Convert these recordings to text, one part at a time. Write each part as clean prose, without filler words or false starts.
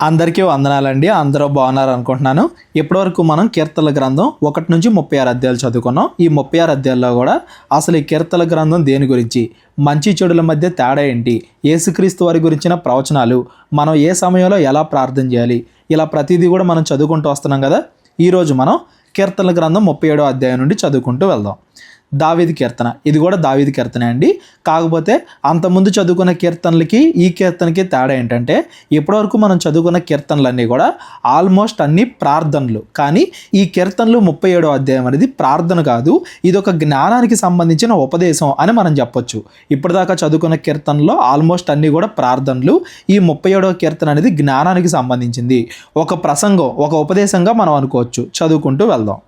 అందరికీ వందనాలండి. అందరూ బాగున్నారు అనుకుంటున్నాను. ఇప్పటివరకు మనం కీర్తనల గ్రంథం 1 నుంచి 36 అధ్యాయాలు చదువుకున్నాం. ఈ 36 అధ్యాయాల్లో కూడా అసలు ఈ కీర్తనల గ్రంథం దేని గురించి, మంచి చెడుల మధ్య తేడా ఏంటి, యేసుక్రీస్తు వారి గురించిన ప్రవచనాలు, మనం ఏ సమయంలో ఎలా ప్రార్థన చేయాలి, ఇలా ప్రతిదీ కూడా మనం చదువుకుంటూ వస్తున్నాం కదా. ఈరోజు మనం కీర్తనల గ్రంథం 37వ అధ్యాయం నుండి చదువుకుంటూ వెళ్దాం. దావీదు కీర్తన, ఇది కూడా దావీదు కీర్తనే అండి. కాకపోతే అంతకుముందు చదువుకున్న కీర్తనలకి ఈ కీర్తనకి తేడా ఏంటంటే, ఇప్పటివరకు మనం చదువుకున్న కీర్తనలన్నీ కూడా ఆల్మోస్ట్ అన్ని ప్రార్థనలు. కానీ ఈ కీర్తనలు 37వ అధ్యాయం అనేది ప్రార్థన కాదు, ఇది ఒక జ్ఞానానికి సంబంధించిన ఉపదేశం అని మనం చెప్పొచ్చు. ఇప్పటిదాకా చదువుకున్న కీర్తనలో ఆల్మోస్ట్ అన్నీ కూడా ప్రార్థనలు. ఈ 37వ కీర్తన అనేది జ్ఞానానికి సంబంధించింది, ఒక ప్రసంగం, ఒక ఉపదేశంగా మనం అనుకోవచ్చు. చదువుకుంటూ వెళ్దాం.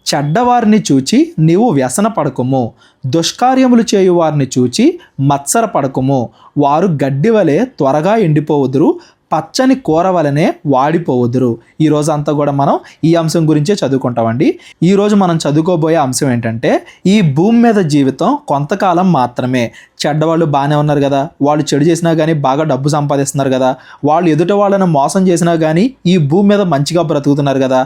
చెడ్డవారిని చూచి నీవు వ్యసన పడకుము, దుష్కార్యములు చేయు వారిని చూచి మత్సర పడకుము. వారు గడ్డి వలె త్వరగా ఎండిపోవుదురు, పచ్చని కూర వలనే వాడిపోవుదురు. ఈరోజు అంతా కూడా మనం ఈ అంశం గురించే చదువుకుంటామండి. ఈరోజు మనం చదువుకోబోయే అంశం ఏంటంటే, ఈ భూమి మీద జీవితం కొంతకాలం మాత్రమే. చెడ్డవాళ్ళు బాగానే ఉన్నారు కదా, వాళ్ళు చెడు చేసినా కానీ బాగా డబ్బు సంపాదిస్తున్నారు కదా, వాళ్ళు ఎదుట వాళ్ళని మోసం చేసినా కానీ ఈ భూమి మీద మంచిగా బ్రతుకుతున్నారు కదా,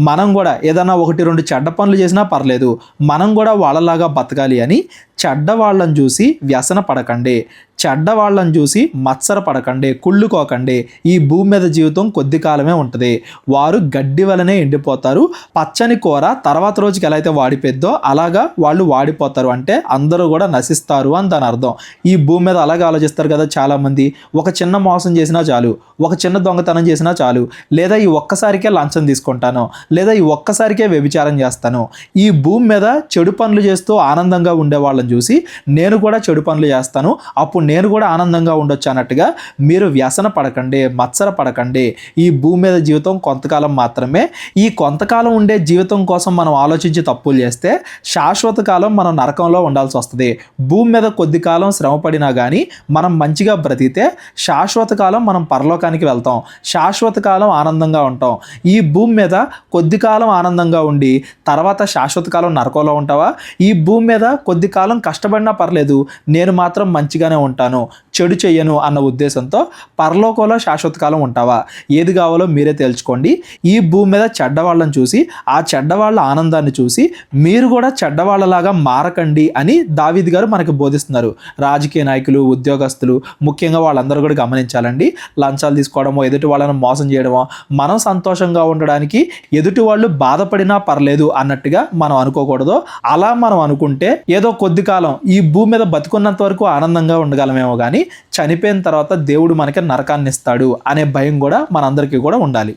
మనం కూడా ఏదైనా 1-2 చెడ్డ పనులు చేసినా పర్లేదు, మనం కూడా వాళ్ళలాగా బతకాలి అని చెడ్డవాళ్ళని చూసి వ్యసన పడకండి, చెడ్డవాళ్ళని చూసి మత్సర పడకండి, కుళ్ళుకోకండి. ఈ భూమి మీద జీవితం కొద్ది కాలమే ఉంటుంది. వారు గడ్డి వలనే ఎండిపోతారు, పచ్చని కూర తర్వాత రోజుకి ఎలా అయితే వాడిపోద్దో అలాగా వాళ్ళు వాడిపోతారు. అంటే అందరూ కూడా నశిస్తారు అని దాని అర్థం. ఈ భూమి మీద అలాగే ఆలోచిస్తారు కదా చాలామంది. ఒక చిన్న మోసం చేసినా చాలు, ఒక చిన్న దొంగతనం చేసినా చాలు, లేదా ఈ ఒక్కసారికే లంచం తీసుకుంటాను, లేదా ఈ ఒక్కసారికే వ్యభిచారం చేస్తాను. ఈ భూమి మీద చెడు పనులు చేస్తూ ఆనందంగా ఉండే వాళ్ళని చూసి నేను కూడా చెడు పనులు చేస్తాను, అప్పుడు నేను కూడా ఆనందంగా ఉండొచ్చు అన్నట్టుగా మీరు వ్యసన పడకండి, మత్సర పడకండి. ఈ భూమి మీద జీవితం కొంతకాలం మాత్రమే. ఈ కొంతకాలం ఉండే జీవితం కోసం మనం ఆలోచించి తప్పులు చేస్తే శాశ్వత కాలం మనం నరకంలో ఉండాల్సి వస్తుంది. భూమి మీద కొద్ది కాలం శ్రమ పడినా కానీ మనం మంచిగా బ్రతికితే శాశ్వత కాలం మనం పరలోకానికి వెళ్తాం, శాశ్వత కాలం ఆనందంగా ఉంటాం. ఈ భూమి మీద కొద్ది కాలం ఆనందంగా ఉండి తర్వాత శాశ్వత కాలం నరకంలో ఉంటావా? ఈ భూమి మీద కొద్ది కాలం కష్టపడినా పర్లేదు, నేను మాత్రం మంచిగానే ఉంటాను, చెడు చెయ్యను అన్న ఉద్దేశంతో పరలోకంలో శాశ్వత కాలం ఉంటావా? ఏది కావాలో మీరే తేల్చుకోండి. ఈ భూమి మీద చెడ్డవాళ్ళని చూసి, ఆ చెడ్డవాళ్ళ ఆనందాన్ని చూసి మీరు కూడా చెడ్డవాళ్ళలాగా మారకండి అని దావీదు గారు మనకి బోధిస్తున్నారు. రాజకీయ నాయకులు, ఉద్యోగస్తులు ముఖ్యంగా వాళ్ళందరూ కూడా గమనించాలండి. లంచాలు తీసుకోవడమో, ఎదుటి వాళ్ళని మోసం చేయడమో, మనం సంతోషంగా ఉండడానికి ఎదుటి వాళ్ళు బాధపడినా పర్లేదు అన్నట్టుగా మనం అనుకోకూడదు. అలా మనం అనుకుంటే ఏదో కొద్ది కాలం ఈ భూమి మీద బతుకున్నంత వరకు ఆనందంగా ఉండగలమేమో కానీ చనిపోయిన తర్వాత దేవుడు మనకి నరకాన్ని ఇస్తాడు అనే భయం కూడా మనందరికీ కూడా ఉండాలి.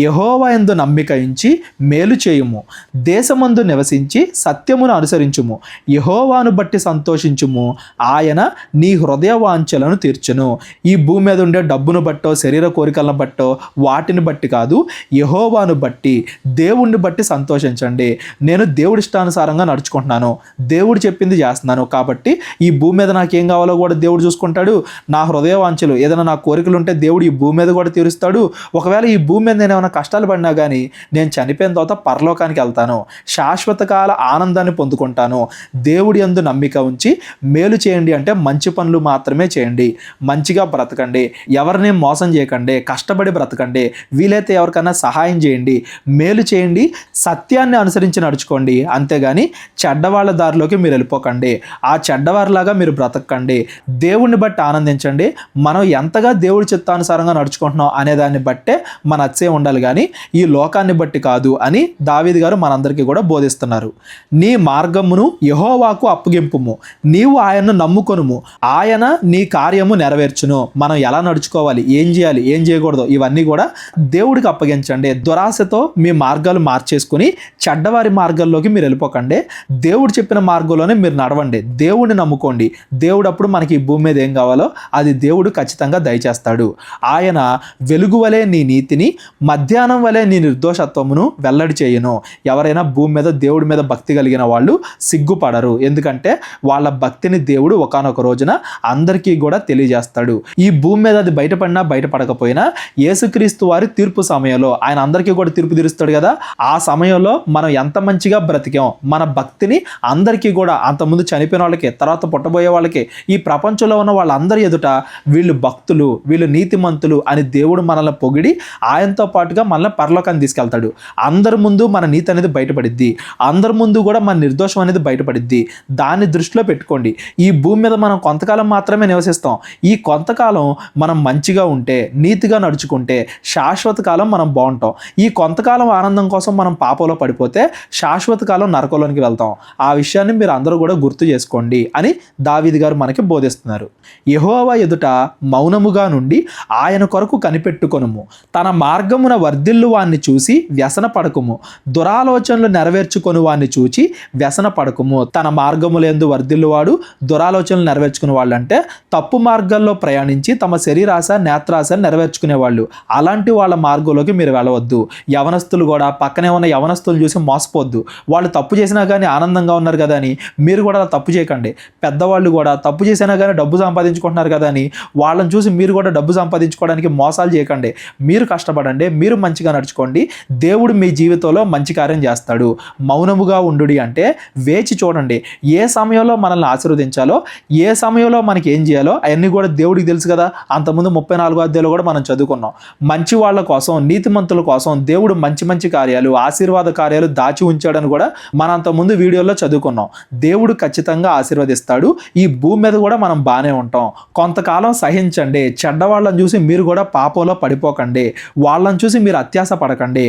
యెహోవా యందు నమ్మిక ఉంచి మేలు చేయుము, దేశమందు నివసించి సత్యమును అనుసరించుము. యెహోవాను బట్టి సంతోషించుము, ఆయన నీ హృదయ వాంఛలను తీర్చును. ఈ భూమి మీద ఉండే డబ్బును బట్టో, శరీర కోరికలను బట్టో, వాటిని బట్టి కాదు, యెహోవాను బట్టి, దేవుణ్ణి బట్టి సంతోషించండి. నేను దేవుడి ఇష్టానుసారంగా నడుచుకుంటున్నాను, దేవుడు చెప్పింది చేస్తున్నాను కాబట్టి ఈ భూమి మీద నాకేం కావాలో కూడా దేవుడు చూసుకుంటాడు. నా హృదయ వాంఛలు, ఏదైనా నా కోరికలు ఉంటే దేవుడు ఈ భూమి మీద కూడా తీరుస్తాడు. ఒకవేళ ఈ భూమి మీద నేను ఏమైనా కష్టాలు పడినా కానీ నేను చనిపోయిన తర్వాత పరలోకానికి వెళ్తాను, శాశ్వత కాల ఆనందాన్ని పొందుకుంటాను. దేవుడి యందు నమ్మిక ఉంచి మేలు చేయండి అంటే మంచి పనులు మాత్రమే చేయండి, మంచిగా బ్రతకండి, ఎవరిని మోసం చేయకండి, కష్టపడి బ్రతకండి, వీలైతే ఎవరికైనా సహాయం చేయండి, మేలు చేయండి, సత్యాన్ని అనుసరించి నడుచుకోండి. అంతేగాని చెడ్డవాళ్ళ దారిలోకి మీరు వెళ్ళిపోకండి, ఆ చెడ్డవారిలాగా మీరు బ్రతకండి. దేవుణ్ణి బట్టి ఆనందించండి. మనం ఎంతగా దేవుడి చిత్తానుసారంగా నడుచుకుంటున్నాం అనే దాన్ని బట్టే మన అచ్చే ఉండాలి కానీ ఈ లోకాన్ని బట్టి కాదు అని దావీదు గారు మనందరికీ కూడా బోధిస్తున్నారు. నీ మార్గమును యెహోవాకు అప్పగింపుము, నీవు ఆయన్ను నమ్ముకొనుము, ఆయన నీ కార్యము నెరవేర్చును. మనం ఎలా నడుచుకోవాలి, ఏం చేయాలి, ఏం చేయకూడదు, ఇవన్నీ కూడా దేవుడికి అప్పగించండి. దురాశతో మీ మార్గాలు మార్చేసుకుని చెడ్డవారి మార్గాల్లోకి మీరు వెళ్ళిపోకండి. దేవుడు చెప్పిన మార్గంలోనే మీరు నడవండి, దేవుడిని నమ్ముకోండి. దేవుడు అప్పుడు మనకి ఈ భూమి మీద ఏం కావాలో అది దేవుడు ఖచ్చితంగా దయచేస్తాడు. ఆయన వెలుగు వలె నీ నీతిని, మధ్యాహ్నం వలె నీ నిర్దోషత్వమును వెల్లడి చేయును. ఎవరైనా భూమి మీద దేవుడి మీద భక్తి కలిగిన వాళ్ళు సిగ్గుపడరు, ఎందుకంటే వాళ్ళ భక్తిని దేవుడు ఒకానొక రోజున అందరికీ కూడా తెలియజేస్తాడు. ఈ భూమి మీద అది బయటపడినా బయటపడకపోయినా యేసుక్రీస్తు వారి తీర్పు సమయంలో ఆయన అందరికీ కూడా తీర్పు తీరుస్తాడు కదా, ఆ సమయంలో మనం ఎంత మంచిగా బ్రతికాం, మన భక్తిని అందరికీ కూడా అంతకుముందు చనిపోయిన వాళ్ళకి, తర్వాత పుట్టబోయే వాళ్ళకి, ఈ ప్రపంచంలో ఉన్న వాళ్ళందరి ఎదుట వీళ్ళు భక్తులు, వీళ్ళు నీతిమంతులు అని దేవుడు మనల్ని పొగిడి ఆయనతో పాటుగా మనల్ని పరలోకాన్ని తీసుకెళ్తాడు. అందరి ముందు మన నీతి అనేది బయటపడిద్ది, అందరి ముందు కూడా మన నిర్దోషం అనేది బయటపడిద్ది. దాన్ని దృష్టిలో పెట్టుకోండి. ఈ భూమి మీద మనం కొంతకాలం మాత్రమే నివసిస్తాం. ఈ కొంతకాలం మనం మంచిగా ఉంటే, నీతిగా నడుచుకుంటే శాశ్వత కాలం మనం బాగుంటాం. ఈ కొంతకాలం ఆనందం కోసం మనం పాపంలో పడిపోతే శాశ్వత కాలం నరకంలోనికి వెళ్తాం. ఆ విషయాన్ని మీరు అందరూ కూడా గుర్తు చేసుకోండి అని దావీదు గారు మనకి బోధిస్తున్నారు. యెహోవా ఎదుట మౌనముగా నుండి ఆయన కొరకు కనిపెట్టుకొనుము. తన మార్గమున వర్ధిల్లు వాణ్ణి చూసి వ్యసన పడకుము. దురాలోచనలు నెరవేర్చుకొని వాణ్ణి చూచి వ్యసన పడకుము. తన మార్గములందు వర్ధిల్లువాడు దురాలోచనలు నెరవేర్చుకునే వాళ్ళు అంటే తప్పు మార్గాల్లో ప్రయాణించి తమ శరీరాశ నేత్రాశ నెరవేర్చుకునే వాళ్ళు. అలాంటి వాళ్ళ మార్గంలోకి మీరు వెళ్ళవద్దు. యవనస్తులు కూడా పక్కనే ఉన్న యవనస్తులు చూసి మోసపోద్దు. వాళ్ళు తప్పు చేసినా కానీ ఆనందంగా ఉన్నారు కదా అని మీరు కూడా తప్పు చేయకండి. పెద్దవాళ్ళు కూడా తప్పు చేసినా కానీ డబ్బు సంపాదించుకుంటున్నారు కదా అని వాళ్ళని చూసి మీరు కూడా డబ్బు సంపాదించుకోవడానికి మోసాలు చేయకండి. మీరు కష్టపడండి, మీరు మంచిగా నడుచుకోండి, దేవుడు మీ జీవితంలో మంచి కార్యం చేస్తాడు. మౌనముగా ఉండుడి అంటే వేచి చూడండి. ఏ సమయంలో మనల్ని ఆశీర్వదించాలో, ఏ సమయంలో మనకి ఏం చేయాలో అవన్నీ కూడా దేవుడికి తెలుసు కదా. అంతకుముందు 34వ అధ్యాయంలో కూడా మనం చదువుకున్నాం. మంచి వాళ్ళ కోసం, నీతిమంతుల కోసం దేవుడు మంచి మంచి కార్యాలు, ఆశీర్వాద కార్యాలు దాచి ఉంచాడని కూడా మనం అంతకుముందు వీడియోలో చదువుకున్నాం. దేవుడు ఖచ్చితంగా ఆశీర్వదిస్తాడు. ఈ భూమి మీద కూడా మనం బాగానే ఉంటాం. కొంతకాలం సహించండి. చెడ్డవాళ్ళని చూసి మీరు కూడా పాపంలో పడిపోకండి. వాళ్ళని చూసి మీరు అత్యాశ పడకండి.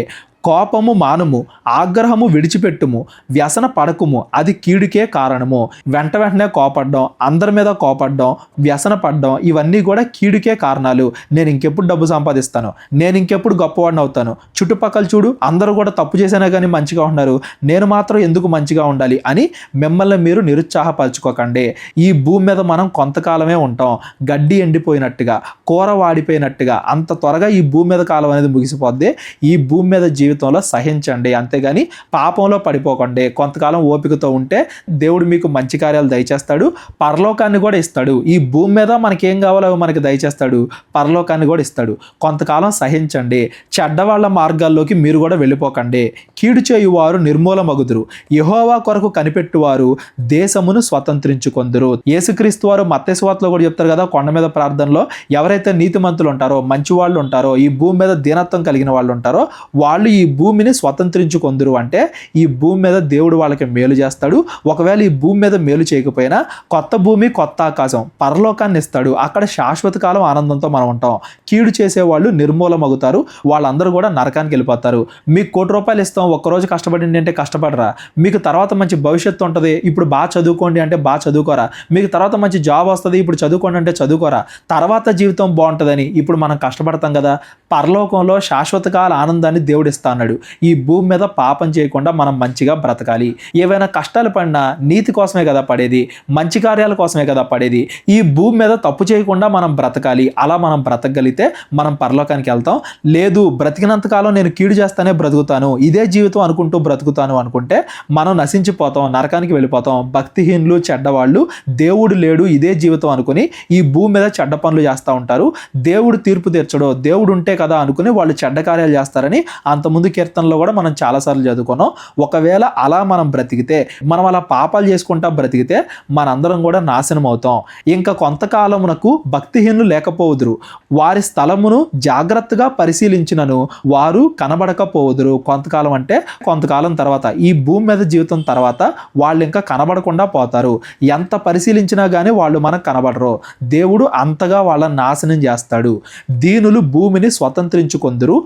కోపము మానుము, ఆగ్రహము విడిచిపెట్టుము, వ్యసన పడకుము, అది కీడుకే కారణము. వెంటనే కోపడ్డం, అందరి మీద కోపడ్డం, వ్యసన పడ్డం, ఇవన్నీ కూడా కీడుకే కారణాలు. నేను ఇంకెప్పుడు డబ్బు సంపాదిస్తాను, నేను ఇంకెప్పుడు గొప్పవాడిని అవుతాను, చుట్టుపక్కల చూడు అందరూ కూడా తప్పు చేసినా కానీ మంచిగా ఉన్నారు, నేను మాత్రం ఎందుకు మంచిగా ఉండాలి అని మిమ్మల్ని మీరు నిరుత్సాహపరచుకోకండి. ఈ భూమి మీద మనం కొంతకాలమే ఉంటాం. గడ్డి ఎండిపోయినట్టుగా, కూర వాడిపోయినట్టుగా అంత త్వరగా ఈ భూమి మీద కాలం అనేది ముగిసిపోద్ది. ఈ భూమి మీద జీవితంలో సహించండి, అంతేగాని పాపంలో పడిపోకండి. కొంతకాలం ఓపికతో ఉంటే దేవుడు మీకు మంచి కార్యాలు దయచేస్తాడు, పరలోకాన్ని కూడా ఇస్తాడు. ఈ భూమి మీద మనకేం కావాలో అవి మనకి దయచేస్తాడు, పరలోకాన్ని కూడా ఇస్తాడు. కొంతకాలం సహించండి. చెడ్డవాళ్ళ మార్గాల్లోకి మీరు కూడా వెళ్ళిపోకండి. కీడు చేయువారు నిర్మూలమగుదురు, యెహోవా కొరకు కనిపెట్టువారు దేశమును స్వతంత్రించుకొందురు. యేసుక్రీస్తు వారు మత్తయి సువార్తలో కూడా చెప్తారు కదా, కొండ మీద ప్రార్థనలో ఎవరైతే నీతిమంతులు ఉంటారో, మంచి వాళ్ళు ఉంటారో, ఈ భూమి మీద దీనత్వం కలిగిన వాళ్ళు ఉంటారో వాళ్ళు ఈ భూమిని స్వతంత్రించుకొందురు. అంటే ఈ భూమి మీద దేవుడు వాళ్ళకి మేలు చేస్తాడు. ఒకవేళ ఈ భూమి మీద మేలు చేయకపోయినా కొత్త భూమి, కొత్త ఆకాశం, పరలోకాన్ని ఇస్తాడు. అక్కడ శాశ్వత కాలం ఆనందంతో మనం ఉంటాం. కీడు చేసేవాళ్ళు నిర్మూలమగుతారు, వాళ్ళందరూ కూడా నరకానికి వెళ్ళిపోతారు. మీకు ₹1,00,000 ఇస్తాం, ఒక్కరోజు కష్టపడింది అంటే కష్టపడరా, మీకు తర్వాత మంచి భవిష్యత్తు ఉంటుంది, ఇప్పుడు బాగా చదువుకోండి అంటే బాగా చదువుకోరా, మీకు తర్వాత మంచి జాబ్ వస్తుంది, ఇప్పుడు చదువుకోండి అంటే చదువుకోరా, తర్వాత జీవితం బాగుంటుందని ఇప్పుడు మనం కష్టపడతాం కదా. పరలోకంలో శాశ్వత కాల ఆనందాన్ని దేవుడు ఇస్తా అన్నాడు. ఈ భూమి మీద పాపం చేయకుండా మనం మంచిగా బ్రతకాలి. ఏవైనా కష్టాలు పడినా నీతి కోసమే కదా పడేది, మంచి కార్యాల కోసమే కదా పడేది. ఈ భూమి మీద తప్పు చేయకుండా మనం బ్రతకాలి. అలా మనం బ్రతకగలిగితే మనం పరలోకానికి వెళ్తాం. లేదు బ్రతికినంతకాలం నేను కీడు చేస్తానే బ్రతుకుతాను, ఇదే జీవితం అనుకుంటూ బ్రతుకుతాను అనుకుంటే మనం నశించిపోతాం, నరకానికి వెళ్ళిపోతాం. భక్తిహీనులు, చెడ్డవాళ్ళు, దేవుడు లేడు ఇదే జీవితం అనుకుని ఈ భూమి మీద చెడ్డ పనులు చేస్తూ ఉంటారు. దేవుడు తీర్పు తీర్చడో, దేవుడు ఉంటే కదా అనుకుని వాళ్ళు చెడ్డ కార్యాలు చేస్తారని అంతకుముందు కీర్తనలో కూడా మనం చాలాసార్లు చదువుకున్నాం. ఒకవేళ అలా మనం బ్రతికితే, మనం అలా పాపాలు చేసుకుంటా బ్రతికితే మనందరం కూడా నాశనం అవుతాం. ఇంకా కొంతకాలమునకు భక్తిహీనులు లేకపోవుదురు, వారి స్థలమును జాగ్రత్తగా పరిశీలించినను వారు కనబడకపోవుదురు. కొంతకాలం అంటే కొంతకాలం తర్వాత, ఈ భూమి మీద జీవితం తర్వాత వాళ్ళు ఇంకా కనబడకుండా పోతారు. ఎంత పరిశీలించినా కానీ వాళ్ళు మనకు కనబడరు. దేవుడు అంతగా వాళ్ళని నాశనం చేస్తాడు. దీనులు భూమిని స్వతంత్రించుకొందురు,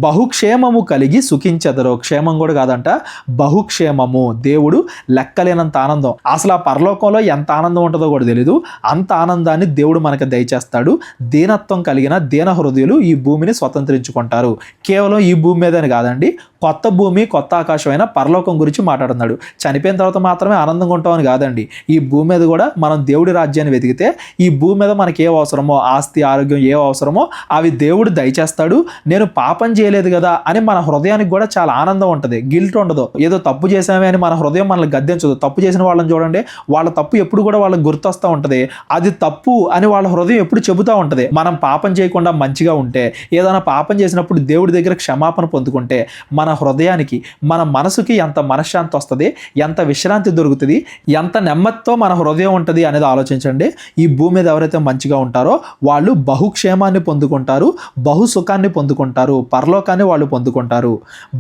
బహుక్షేమము కలిగి కలిగి సుఖించెదరు. క్షేమం కూడా కాదంట, బహుక్షేమము. దేవుడు లెక్కలేనంత ఆనందం. అసలు ఆ పరలోకంలో ఎంత ఆనందం ఉంటుందో కూడా తెలీదు. అంత ఆనందాన్ని దేవుడు మనకు దయచేస్తాడు. దీనత్వం కలిగిన దీన హృదయులు ఈ భూమిని స్వతంత్రించుకుంటారు. కేవలం ఈ భూమి మీదని కాదండి, కొత్త భూమి కొత్త ఆకాశమైన పరలోకం గురించి మాట్లాడుతున్నాడు. చనిపోయిన తర్వాత మాత్రమే ఆనందంగా ఉంటామని కాదండి, ఈ భూమి మీద కూడా మనం దేవుడి రాజ్యాన్ని వెతికితే ఈ భూమి మీద మనకి ఏ అవసరమో, ఆస్తి ఆరోగ్యం ఏ అవసరమో అవి దేవుడు దయచేస్తాడు. నేను పాపం చేయలేదు కదా అని మన హృదయానికి కూడా చాలా ఆనందం ఉంటుంది. గిల్ట్ ఉండదు. ఏదో తప్పు చేసామే అని మన హృదయం మనల్ని గద్దించదు. తప్పు చేసిన వాళ్ళని చూడండి, వాళ్ళ తప్పు ఎప్పుడు కూడా వాళ్ళకి గుర్తొస్తూ ఉంటుంది. అది తప్పు అని వాళ్ళ హృదయం ఎప్పుడు చెబుతూ ఉంటుంది. మనం పాపం చేయకుండా మంచిగా ఉంటే, ఏదైనా పాపం చేసినప్పుడు దేవుడి దగ్గర క్షమాపణ పొందుకుంటే మన హృదయానికి, మన మనసుకి ఎంత మనశ్శాంతి వస్తుంది, ఎంత విశ్రాంతి దొరుకుతుంది, ఎంత నెమ్మదితో మన హృదయం ఉంటుంది అనేది ఆలోచించండి. ఈ భూమి మీద ఎవరైతే మంచిగా ఉంటారో వాళ్ళు బహుక్షేమాన్ని పొందుకుంటారు, బహు సుఖాన్ని పొందుకుంటారు, పరలోకాన్ని వాళ్ళు పొందుకుంటారు.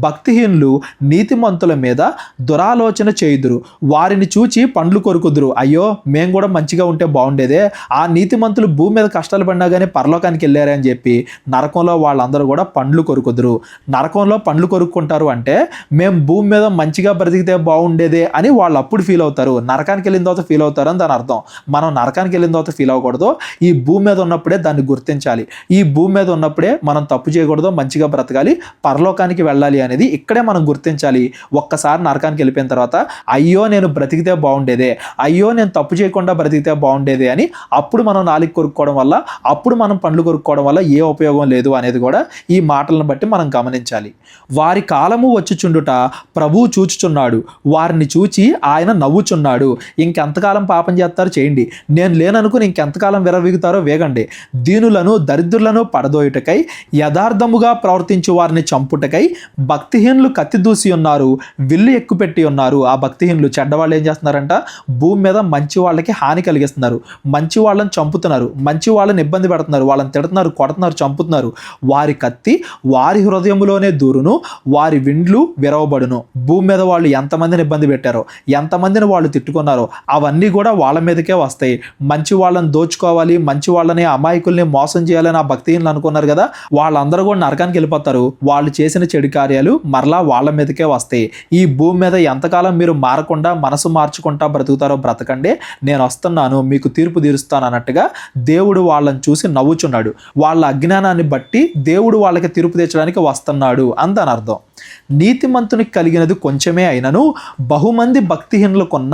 భక్తిహీనులు నీతిమంతుల మీద దురాలోచన చేయుదురు, వారిని చూచి పండ్లు కొరుకుదురు. అయ్యో మేము కూడా మంచిగా ఉంటే బాగుండేదే, ఆ నీతిమంతులు భూమి మీద కష్టాలు పడినా కానీ పరలోకానికి వెళ్ళారే అని చెప్పి నరకంలో వాళ్ళందరూ కూడా పండ్లు కొరుకుదురు. నరకంలో పండ్లు కొరుక్కుంటారు అంటే మేము భూమి మీద మంచిగా బ్రతికితే బాగుండేదే అని వాళ్ళు అప్పుడు ఫీల్ అవుతారు. నరకానికి వెళ్ళిన తర్వాత ఫీల్ అవుతారు అని దాని అర్థం. మనం నరకానికి వెళ్ళిన తర్వాత ఫీల్ అవ్వకూడదు. ఈ భూమి మీద ఉన్నప్పుడే దాన్ని గుర్తించాలి. ఈ భూమి మీద ఉన్నప్పుడే మనం తప్పు చేయకూడదు, మంచిగా బ్రతకాలి, పరలోకానికి వెళ్ళాలి అనేది ఇక్కడే మనం గుర్తించాలి. ఒక్కసారి నరకానికి వెళ్ళిపోయిన తర్వాత అయ్యో నేను బ్రతికితే బాగుండేదే, అయ్యో నేను తప్పు చేయకుండా బ్రతికితే బాగుండేదే అని అప్పుడు మనం నాలుగు కొరుక్కోవడం వల్ల, అప్పుడు మనం పండ్లు కొరుక్కోవడం వల్ల ఏ ఉపయోగం లేదు అనేది కూడా ఈ మాటలను బట్టి మనం గమనించాలి. వారి కాలము వచ్చుచుండుట ప్రభువు చూచుచున్నాడు, వారిని చూచి ఆయన నవ్వుచున్నాడు. ఇంకెంతకాలం పాపం చేస్తారో చేయండి, నేను లేననుకుని ఇంకెంతకాలం విరవీగుతారో వేగండి. దీనులను దరిద్రులను పడదోయుటకై, యథార్థముగా ప్రవర్తించు వారిని చంపుటకై భక్తిహీనులు కత్తి దూసి ఉన్నారు, విల్లు ఎక్కుపెట్టి ఉన్నారు. ఆ భక్తిహీనులు చెడ్డవాళ్ళు ఏం చేస్తున్నారంట, భూమి మీద మంచి వాళ్ళకి హాని కలిగిస్తున్నారు, మంచి వాళ్ళని చంపుతున్నారు, మంచి వాళ్ళని ఇబ్బంది పెడుతున్నారు, వాళ్ళని తిడుతున్నారు, కొడుతున్నారు, చంపుతున్నారు. వారి కత్తి వారి హృదయములోనే దూరును, వారి విండ్లు విరవబడును. భూమి మీద వాళ్ళు ఎంతమందిని ఇబ్బంది పెట్టారో, ఎంతమందిని వాళ్ళు తిట్టుకున్నారో అవన్నీ కూడా వాళ్ళ మీదకే వస్తాయి. మంచి వాళ్ళని దోచుకోవాలి, మంచి వాళ్ళని అమాయకుల్ని మోసం చేయాలని ఆ భక్తిహీనులు అనుకున్నారు కదా, వాళ్ళందరూ కూడా నరకానికి వెళ్ళిపోతారు. వాళ్ళు చేసిన చెడు కార్యాలు మరలా వాళ్ళ మీదకే వస్తాయి. ఈ భూమి మీద ఎంతకాలం మీరు మారకుండా మనసు మార్చుకుంటా బ్రతుకుతారో బ్రతకండి, నేను వస్తున్నాను మీకు తీర్పు తీరుస్తాను అన్నట్టుగా దేవుడు వాళ్ళని చూసి నవ్వుచున్నాడు. వాళ్ళ అజ్ఞానాన్ని బట్టి దేవుడు వాళ్ళకి తీర్పు తీర్చడానికి వస్తున్నాడు అని దాని అర్థం. నీతిమంతునికి కలిగినది కొంచెమే అయినను బహుమంది భక్తిహీనులకున్న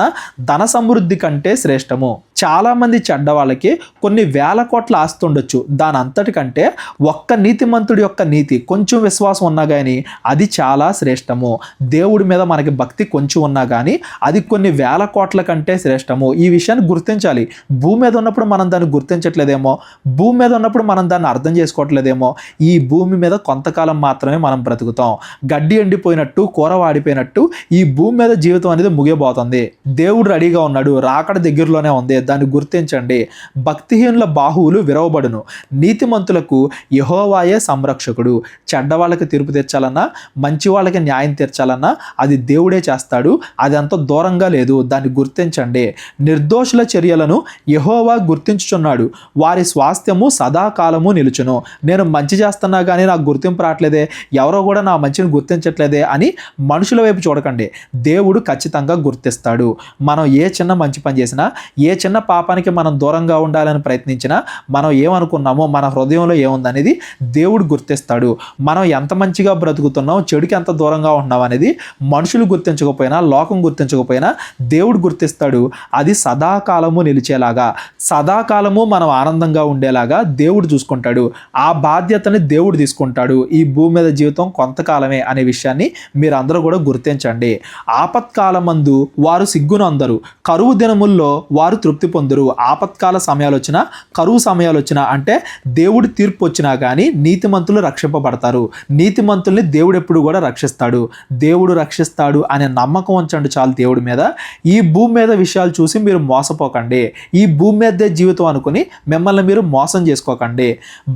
ధన సమృద్ధి కంటే శ్రేష్టము. చాలామంది చెడ్డవాళ్ళకి కొన్ని వేల కోట్ల ఆస్తి ఉండొచ్చు, దాని అంతటికంటే ఒక్క నీతిమంతుడి యొక్క నీతి, కొంచెం విశ్వాసం ఉన్నా కానీ అది చాలా శ్రేష్టము. దేవుడి మీద మనకి భక్తి కొంచెం ఉన్నా కానీ అది కొన్ని వేల కోట్ల కంటే శ్రేష్టము. ఈ విషయాన్ని గుర్తించాలి. భూమి మీద ఉన్నప్పుడు మనం దాన్ని గుర్తించట్లేదేమో, భూమి మీద ఉన్నప్పుడు మనం దాన్ని అర్థం చేసుకోవట్లేదేమో. ఈ భూమి మీద కొంతకాలం మాత్రమే మనం బ్రతుకుతాం. గడ్డి ఎండిపోయినట్టు, కూర వాడిపోయినట్టు ఈ భూమి మీద జీవితం అనేది ముగియబోతుంది. దేవుడు రెడీగా ఉన్నాడు, రాకడ దగ్గరలోనే ఉంది, దాన్ని గుర్తించండి. భక్తిహీనుల బాహువులు విరవబడును, నీతిమంతులకు యెహోవాయే సంరక్షకుడు. చెడ్డవాళ్ళకి తీర్పు తీర్చాలన్నా, మంచి వాళ్ళకి న్యాయం తీర్చాలన్నా అది దేవుడే చేస్తాడు. అది అంత దూరంగా లేదు, దాన్ని గుర్తించండి. నిర్దోషుల చర్యలను యెహోవా గుర్తించుచున్నాడు, వారి స్వాస్థ్యము సదాకాలము నిలుచును. నేను మంచి చేస్తున్నా కానీ నాకు గుర్తింపు రావట్లేదే, ఎవరో కూడా నా మంచిని గుర్తించట్లేదే అని మనుషుల వైపు చూడకండి. దేవుడు ఖచ్చితంగా గుర్తిస్తాడు. మనం ఏ చిన్న మంచి పని చేసినా, ఏ చిన్న పాపానికి మనం దూరంగా ఉండాలని ప్రయత్నించినా, మనం ఏమనుకున్నామో, మన హృదయంలో ఏముందనేది దేవుడు గుర్తిస్తాడు. మనం ఎంత మంచిగా బ్రతుకుతున్నాం, చెడుకి ఎంత దూరంగా ఉంటున్నాం అనేది మనుషులు గుర్తించకపోయినా, లోకం గుర్తించకపోయినా దేవుడు గుర్తిస్తాడు. అది సదాకాలము నిలిచేలాగా, సదాకాలము మనం ఆనందంగా ఉండేలాగా దేవుడు చూసుకుంటాడు. ఆ బాధ్యతని దేవుడు తీసుకుంటాడు. ఈ భూమి మీద జీవితం కొంతకాలమే అనే విషయాన్ని మీరు అందరూ కూడా గుర్తించండి. ఆపత్కాలమందు వారు సిగ్గునందరు, కరువు దినముల్లో వారు తృప్తి పొందురు. ఆపత్కాల సమయాలు వచ్చినా, కరువు సమయాలు వచ్చినా, అంటే దేవుడి తీర్పు వచ్చినా కానీ నీతిమంతులు రక్షింపబడతారు. నీతిమంతుల్ని దేవుడు ఎప్పుడు కూడా రక్షిస్తాడు. దేవుడు రక్షిస్తాడు అనే నమ్మకం ఉంచండి చాలు దేవుడి మీద. ఈ భూమి మీద విషయాలు చూసి మీరు మోసపోకండి. ఈ భూమి మీదే జీవితం అనుకుని మిమ్మల్ని మీరు మోసం చేసుకోకండి.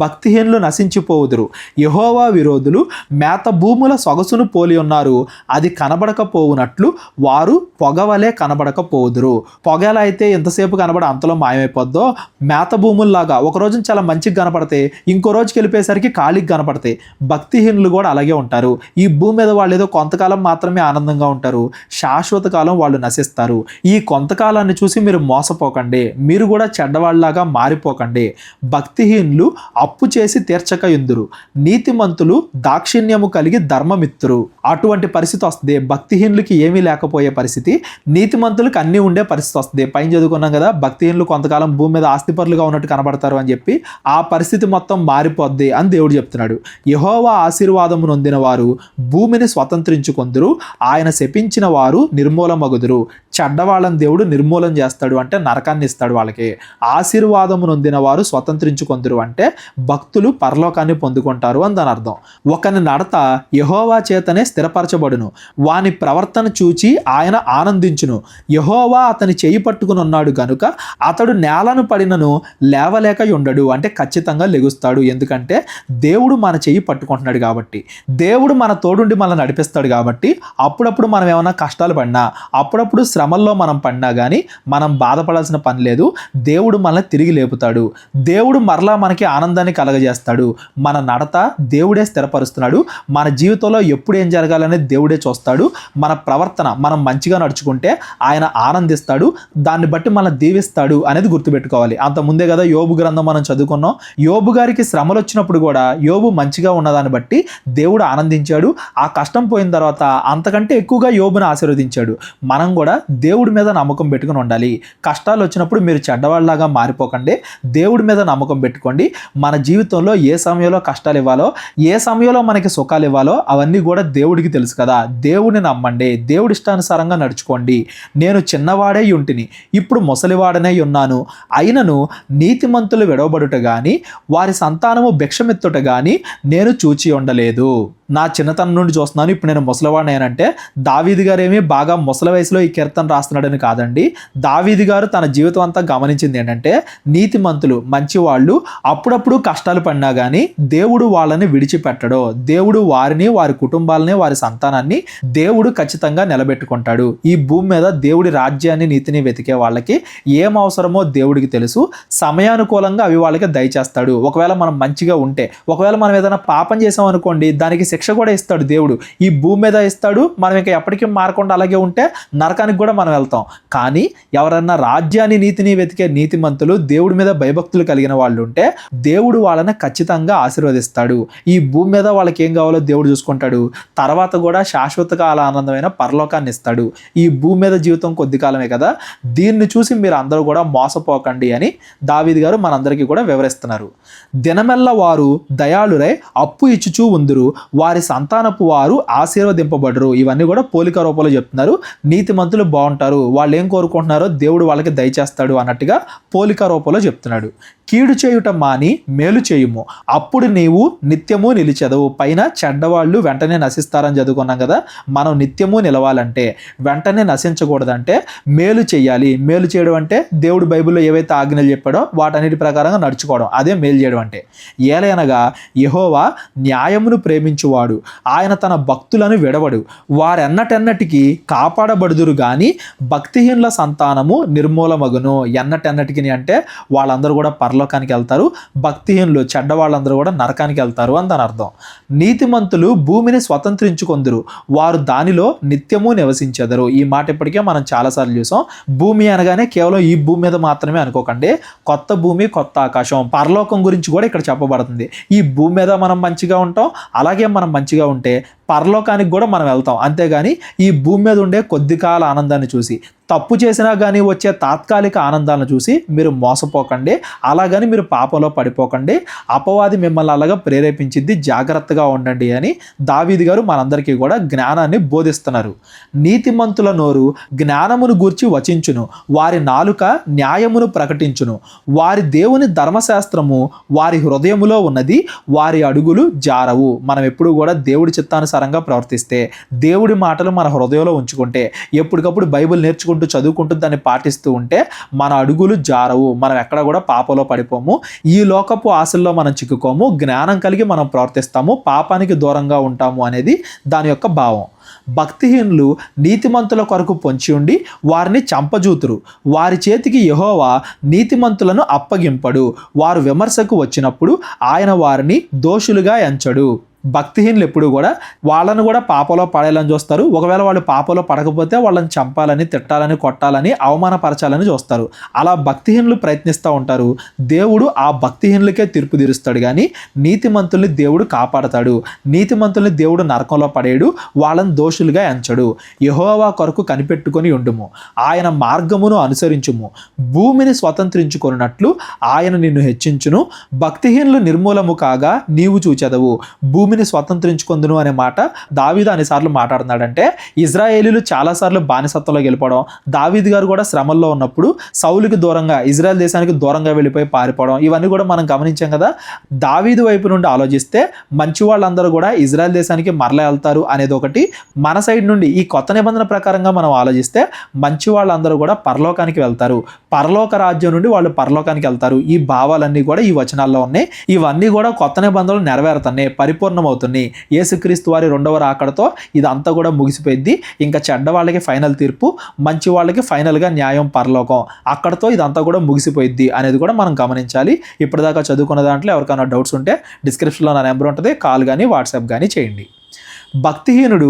భక్తిహీనులు నశించిపోవుదురు, యెహోవా విరోధులు మేత భూముల సొగసును పోలి ఉన్నారు. అది కనబడకపోవునట్లు వారు పొగవలే కనబడకపోదురు. పొగ ఎలా అయితే ఎంతసేపు కనబడి అంతలో మాయమైపోద్దో, మేత భూముల్లాగా ఒక రోజున చాలా మంచిగా కనపడతాయి, ఇంకో రోజుకి వెళ్ళిపోయేసరికి ఖాళీకి కనపడతాయి. భక్తిహీనులు కూడా అలాగే ఉంటారు. ఈ భూమి మీద వాళ్ళు ఏదో కొంతకాలం మాత్రమే ఆనందంగా ఉంటారు, శాశ్వత కాలం వాళ్ళు నశిస్తారు. ఈ కొంతకాలాన్ని చూసి మీరు మోసపోకండి, మీరు కూడా చెడ్డవాళ్ళలాగా మారిపోకండి. భక్తిహీనులు అప్పు చేసి తీర్చక యుందురు, నీతిమంతులు దాక్షిణ్యము కలిగి ధర్మమిత్తురు. అటువంటి పరిస్థితి వస్తుంది. భక్తిహీనులకి ఏమీ లేకపోయే పరిస్థితి, నీతిమంతులకు అన్నీ ఉండే పరిస్థితి వస్తుంది. పైన చదువుకున్నాం కదా, భక్తిహీనులు కొంతకాలం భూమి మీద ఆస్తిపరులుగా ఉన్నట్టు కనబడతారు అని చెప్పి. ఆ పరిస్థితి మొత్తం మారిపోద్ది అని దేవుడు చెప్తున్నాడు. యెహోవా ఆశీర్వాదము నొందిన వారు భూమిని స్వతంత్రించుకొందురు, ఆయన శపించిన వారు నిర్మూలమగుదురు. చెడ్డవాళ్ళని దేవుడు నిర్మూలన చేస్తాడు, అంటే నరకాన్ని ఇస్తాడు వాళ్ళకి. ఆశీర్వాదము నొందిన వారు స్వతంత్రించుకొందురు అంటే భక్తులు పరలోకాన్ని పొందుకుంటారు అని దాని అర్థం. ఒకని నడత యెహోవా చేతనే స్థిరపరచబడును, వాని ప్రవర్తన చూచి ఆయన ఆనందించును. యెహోవా అతని చేయి పట్టుకుని ఉన్నాడు గనుక అతడు నేలను పడినను లేవలేక ఉండడు, అంటే ఖచ్చితంగా లెగుస్తాడు. ఎందుకంటే దేవుడు మన చెయ్యి పట్టుకుంటున్నాడు కాబట్టి, దేవుడు మన తోడుండి మనల్ని నడిపిస్తాడు కాబట్టి. అప్పుడప్పుడు మనం ఏమైనా కష్టాలు పడినా, అప్పుడప్పుడు శ్రమల్లో మనం పడినా కానీ మనం బాధపడాల్సిన పని లేదు. దేవుడు మనల్ని తిరిగి లేపుతాడు, దేవుడు మరలా మనకి ఆనందాన్ని కలగజేస్తాడు. మన నడత దేవుడే స్థిరపరుస్తున్నాడు. మన జీవితంలో ఎప్పుడు ఏం జరగాలనేది దేవుడే చూస్తాడు. మన ప్రవర్తన మనం మంచిగా నడుచుకుంటే ఆయన ఆనందిస్తాడు, దాన్ని బట్టి మనం దీవిస్తాడు అనేది గుర్తుపెట్టుకోవాలి. అంత ముందే కదా యోబు గ్రంథం మనం చదువుకున్నాం. యోబు గారికి శ్రమలు వచ్చినప్పుడు కూడా యోబు మంచిగా ఉన్నదాన్ని బట్టి దేవుడు ఆనందించాడు. ఆ కష్టం పోయిన తర్వాత అంతకంటే ఎక్కువగా యోబుని ఆశీర్వదించాడు. మనం కూడా దేవుడి మీద నమ్మకం పెట్టుకుని ఉండాలి. కష్టాలు వచ్చినప్పుడు మీరు చెడ్డవాళ్ళలాగా మారిపోకండి, దేవుడి మీద నమ్మకం పెట్టుకోండి. మన జీవితంలో ఏ సమయంలో కష్టాలు ఇవ్వాలో, ఏ సమయంలో మనకి సుఖాలు ఇవ్వాలో అవన్నీ కూడా దేవుడికి తెలుసు కదా. దేవుడిని నమ్మండి, దేవుడి ఇష్టానుసారంగా నడుచుకోండి. నేను చిన్నవాడే యుంటిని, ఇప్పుడు ముసలివాడనే ఉన్నాను, అయినను నీతిమంతులు విడవబడుట గాని వారి సంతానము భిక్షమెత్తుట గాని నేను చూచి ఉండలేదు. నా చిన్నతనం నుండి చూస్తున్నాను, ఇప్పుడు నేను ముసలివాడినేనంటే దావీదు గారు ఏమీ బాగా ముసలి వయసులో ఈ కీర్తన రాస్తున్నాడని కాదండి. దావీదు గారు తన జీవితం అంతా గమనించింది ఏంటంటే, నీతిమంతులు మంచివాళ్ళు అప్పుడప్పుడు కష్టాలు పడినా కానీ దేవుడు వాళ్ళని విడిచిపెట్టడు. దేవుడు వారిని, వారి కుటుంబాలని, వారి సంతానాన్ని దేవుడు ఖచ్చితంగా నిలబెట్టుకుంటాడు. ఈ భూమి మీద దేవుడి రాజ్యాన్ని, నీతిని వెతికే వాళ్ళకి ఏం అవసరమో దేవుడికి తెలుసు. సమయానుకూలంగా అవి వాళ్ళకి దయచేస్తాడు. ఒకవేళ మనం మంచిగా ఉంటే, ఒకవేళ మనం ఏదైనా పాపం చేసాం అనుకోండి, దానికి శిక్ష కూడా ఇస్తాడు దేవుడు. ఈ భూమి మీద ఇస్తాడు. మనం ఇంకా ఎప్పటికీ మారకుండా అలాగే ఉంటే నరకానికి కూడా మనం వెళ్తాం. కానీ ఎవరన్నా రాజ్యాన్ని, నీతిని వెతికే నీతిమంతులు, దేవుడి మీద భయభక్తులు కలిగిన వాళ్ళు ఉంటే దేవుడు వాళ్ళని ఖచ్చితంగా ఆశీర్వదిస్తాడు. ఈ భూమి మీద వాళ్ళకి ఏం కావాలో దేవుడు చూసుకుంటాడు. తర్వాత కూడా శాశ్వత కాల ఆనందమైన పరలోకాన్ని ఇస్తాడు. ఈ భూమి మీద జీవితం కొద్ది కాలమే కదా, దీన్ని చూసి మీరు అందరూ కూడా మోసపోకండి అని దావీదు గారు మనందరికీ కూడా వివరిస్తున్నారు. దినమెల్ల వారు దయాళురై అప్పు ఇచ్చుచూ ఉందురు, వారి సంతానపు వారు ఆశీర్వదింపబడరు. ఇవన్నీ కూడా పోలిక రూపంలో చెప్తున్నారు. నీతిమంతులు బాగుంటారు, వాళ్ళు ఏం కోరుకుంటున్నారో దేవుడు వాళ్ళకి దయచేస్తాడు అన్నట్టుగా పోలిక రూపంలో చెప్తున్నాడు. కీడు చేయుట మాని మేలు చేయుము, అప్పుడు నీవు నిత్యము నిలిచెదవు. పైన చెడ్డవాళ్ళు వెంటనే నశిస్తారని చదువుకున్నాం కదా. మనం నిత్యము నిలవాలంటే, వెంటనే నశించకూడదంటే మేలు చేయాలి. మేలు చేయడం అంటే దేవుడు బైబిల్లో ఏవైతే ఆజ్ఞలు చెప్పాడో వాటన్నిటి ప్రకారంగా నడుచుకోవడం, అదే మేలు చేయడం అంటే. ఏలైనగా యెహోవా న్యాయమును ప్రేమించువాడు, ఆయన తన భక్తులను విడవడు. వారెన్నటెన్నటికి కాపాడబడుదురు గాని భక్తిహీనుల సంతానము నిర్మూలమగును. ఎన్నటెన్నటికి అంటే వాళ్ళందరూ కూడా పరలోకానికి వెళ్తారు, భక్తిహీనులు చెడ్డ వాళ్ళందరూ కూడా నరకానికి వెళ్తారు అని దాని అర్థం. నీతిమంతులు భూమిని స్వతంత్రించుకొందురు, వారు దానిలో నిత్యము నివసించెదరు. ఈ మాట ఇప్పటికే మనం చాలాసార్లు చూసాం. భూమి అనగానే కేవలం ఈ భూమి మీద మాత్రమే అనుకోకండి. కొత్త భూమి, కొత్త ఆకాశం, పరలోకం గురించి కూడా ఇక్కడ చెప్పబడుతుంది. ఈ భూమి మీద మనం మంచిగా ఉంటాం, అలాగే మనం మంచిగా ఉంటే పరలోకానికి కూడా మనం వెళ్తాం. అంతేగాని ఈ భూమి మీద ఉండే కొద్ది కాల ఆనందాన్ని చూసి, తప్పు చేసినా కానీ వచ్చే తాత్కాలిక ఆనందాలను చూసి మీరు మోసపోకండి, అలాగని మీరు పాపంలో పడిపోకండి. అపవాది మిమ్మల్ని అలాగా ప్రేరేపించింది, జాగ్రత్తగా ఉండండి అని దావీదు గారు మనందరికీ కూడా జ్ఞానాన్ని బోధిస్తున్నారు. నీతిమంతుల నోరు జ్ఞానమును గూర్చి వచించును, వారి నాలుక న్యాయమును ప్రకటించును. వారి దేవుని ధర్మశాస్త్రము వారి హృదయములో ఉన్నది, వారి అడుగులు జారవు. మనం ఎప్పుడు కూడా దేవుడి చిత్తానుసారం వాక్యానుసారంగా ప్రవర్తిస్తే, దేవుడి మాటలు మన హృదయంలో ఉంచుకుంటే, ఎప్పటికప్పుడు బైబిల్ నేర్చుకుంటూ చదువుకుంటూ దాన్ని పాటిస్తూ ఉంటే మన అడుగులు జారవు, మనం ఎక్కడ కూడా పాపంలో పడిపోము, ఈ లోకపు ఆశల్లో మనం చిక్కుకోము, జ్ఞానం కలిగి మనం ప్రవర్తిస్తాము, పాపానికి దూరంగా ఉంటాము అనేది దాని యొక్క భావం. భక్తిహీనులు నీతిమంతుల కొరకు పొంచి ఉండి వారిని చంపజూతురు, వారి చేతికి యెహోవా నీతిమంతులను అప్పగింపడు, వారు విమర్శకు వచ్చినప్పుడు ఆయన వారిని దోషులుగా ఎంచడు. భక్తిహీనులు ఎప్పుడు కూడా వాళ్ళను కూడా పాపంలో పడేయాలని చూస్తారు. ఒకవేళ వాళ్ళు పాపంలో పడకపోతే వాళ్ళని చంపాలని, తిట్టాలని, కొట్టాలని, అవమానపరచాలని చూస్తారు. అలా భక్తిహీనులు ప్రయత్నిస్తూ ఉంటారు. దేవుడు ఆ భక్తిహీనులకే తీర్పు తీరుస్తాడు కానీ నీతిమంతుల్ని దేవుడు కాపాడతాడు. నీతిమంతుల్ని దేవుడు నరకంలో పడేయడు, వాళ్ళని దోషులుగా ఎంచడు. యెహోవా కొరకు కనిపెట్టుకొని ఉండుము, ఆయన మార్గమును అనుసరించుము, భూమిని స్వతంత్రించుకొనున్నట్లు ఆయన నిన్ను హెచ్చించును, భక్తిహీనులు నిర్మూలము కాగా నీవు చూచెదవు, భూమిని స్వతంత్రించుకొందును అనే మాట దావీదు అన్నిసార్లు మాట్లాడుతున్నాడంటే, ఇజ్రాయేలీలు చాలాసార్లు బానిసత్వంలోకి వెళ్ళిపోవడం, దావీదు గారు కూడా శ్రమల్లో ఉన్నప్పుడు సౌలుకి దూరంగా, ఇజ్రాయెల్ దేశానికి దూరంగా వెళ్ళిపోయి పారిపోవడం, ఇవన్నీ కూడా మనం గమనించాం కదా. దావీదు వైపు నుండి ఆలోచిస్తే మంచి వాళ్ళందరూ కూడా ఇజ్రాయెల్ దేశానికి మరల వెళ్తారు అనేది ఒకటి. మన సైడ్ నుండి ఈ కొత్త నిబంధన ప్రకారంగా మనం ఆలోచిస్తే మంచి వాళ్ళందరూ కూడా పరలోకానికి వెళ్తారు, పరలోక రాజ్యం నుండి వాళ్ళు పరలోకానికి వెళ్తారు. ఈ భావాలన్నీ కూడా ఈ వచనాల్లో ఉన్నాయి. ఇవన్నీ కూడా కొత్త నిబంధనలు నెరవేరుతున్నాయి, పరిపూర్ణమవుతున్నాయి. యేసుక్రీస్తు వారి రెండవ రాకడతో ఇదంతా కూడా ముగిసిపోయింది. ఇంకా చెడ్డ వాళ్ళకి ఫైనల్ తీర్పు, మంచి వాళ్ళకి ఫైనల్గా న్యాయం పరలోకం, అక్కడతో ఇదంతా కూడా ముగిసిపోయింది అనేది కూడా మనం గమనించాలి. ఇప్పటిదాకా చదువుకున్న దాంట్లో ఎవరికైనా డౌట్స్ ఉంటే డిస్క్రిప్షన్లో నా నెంబర్ ఉంటుంది, కాల్ కానీ వాట్సాప్ కానీ చేయండి. భక్తిహీనుడు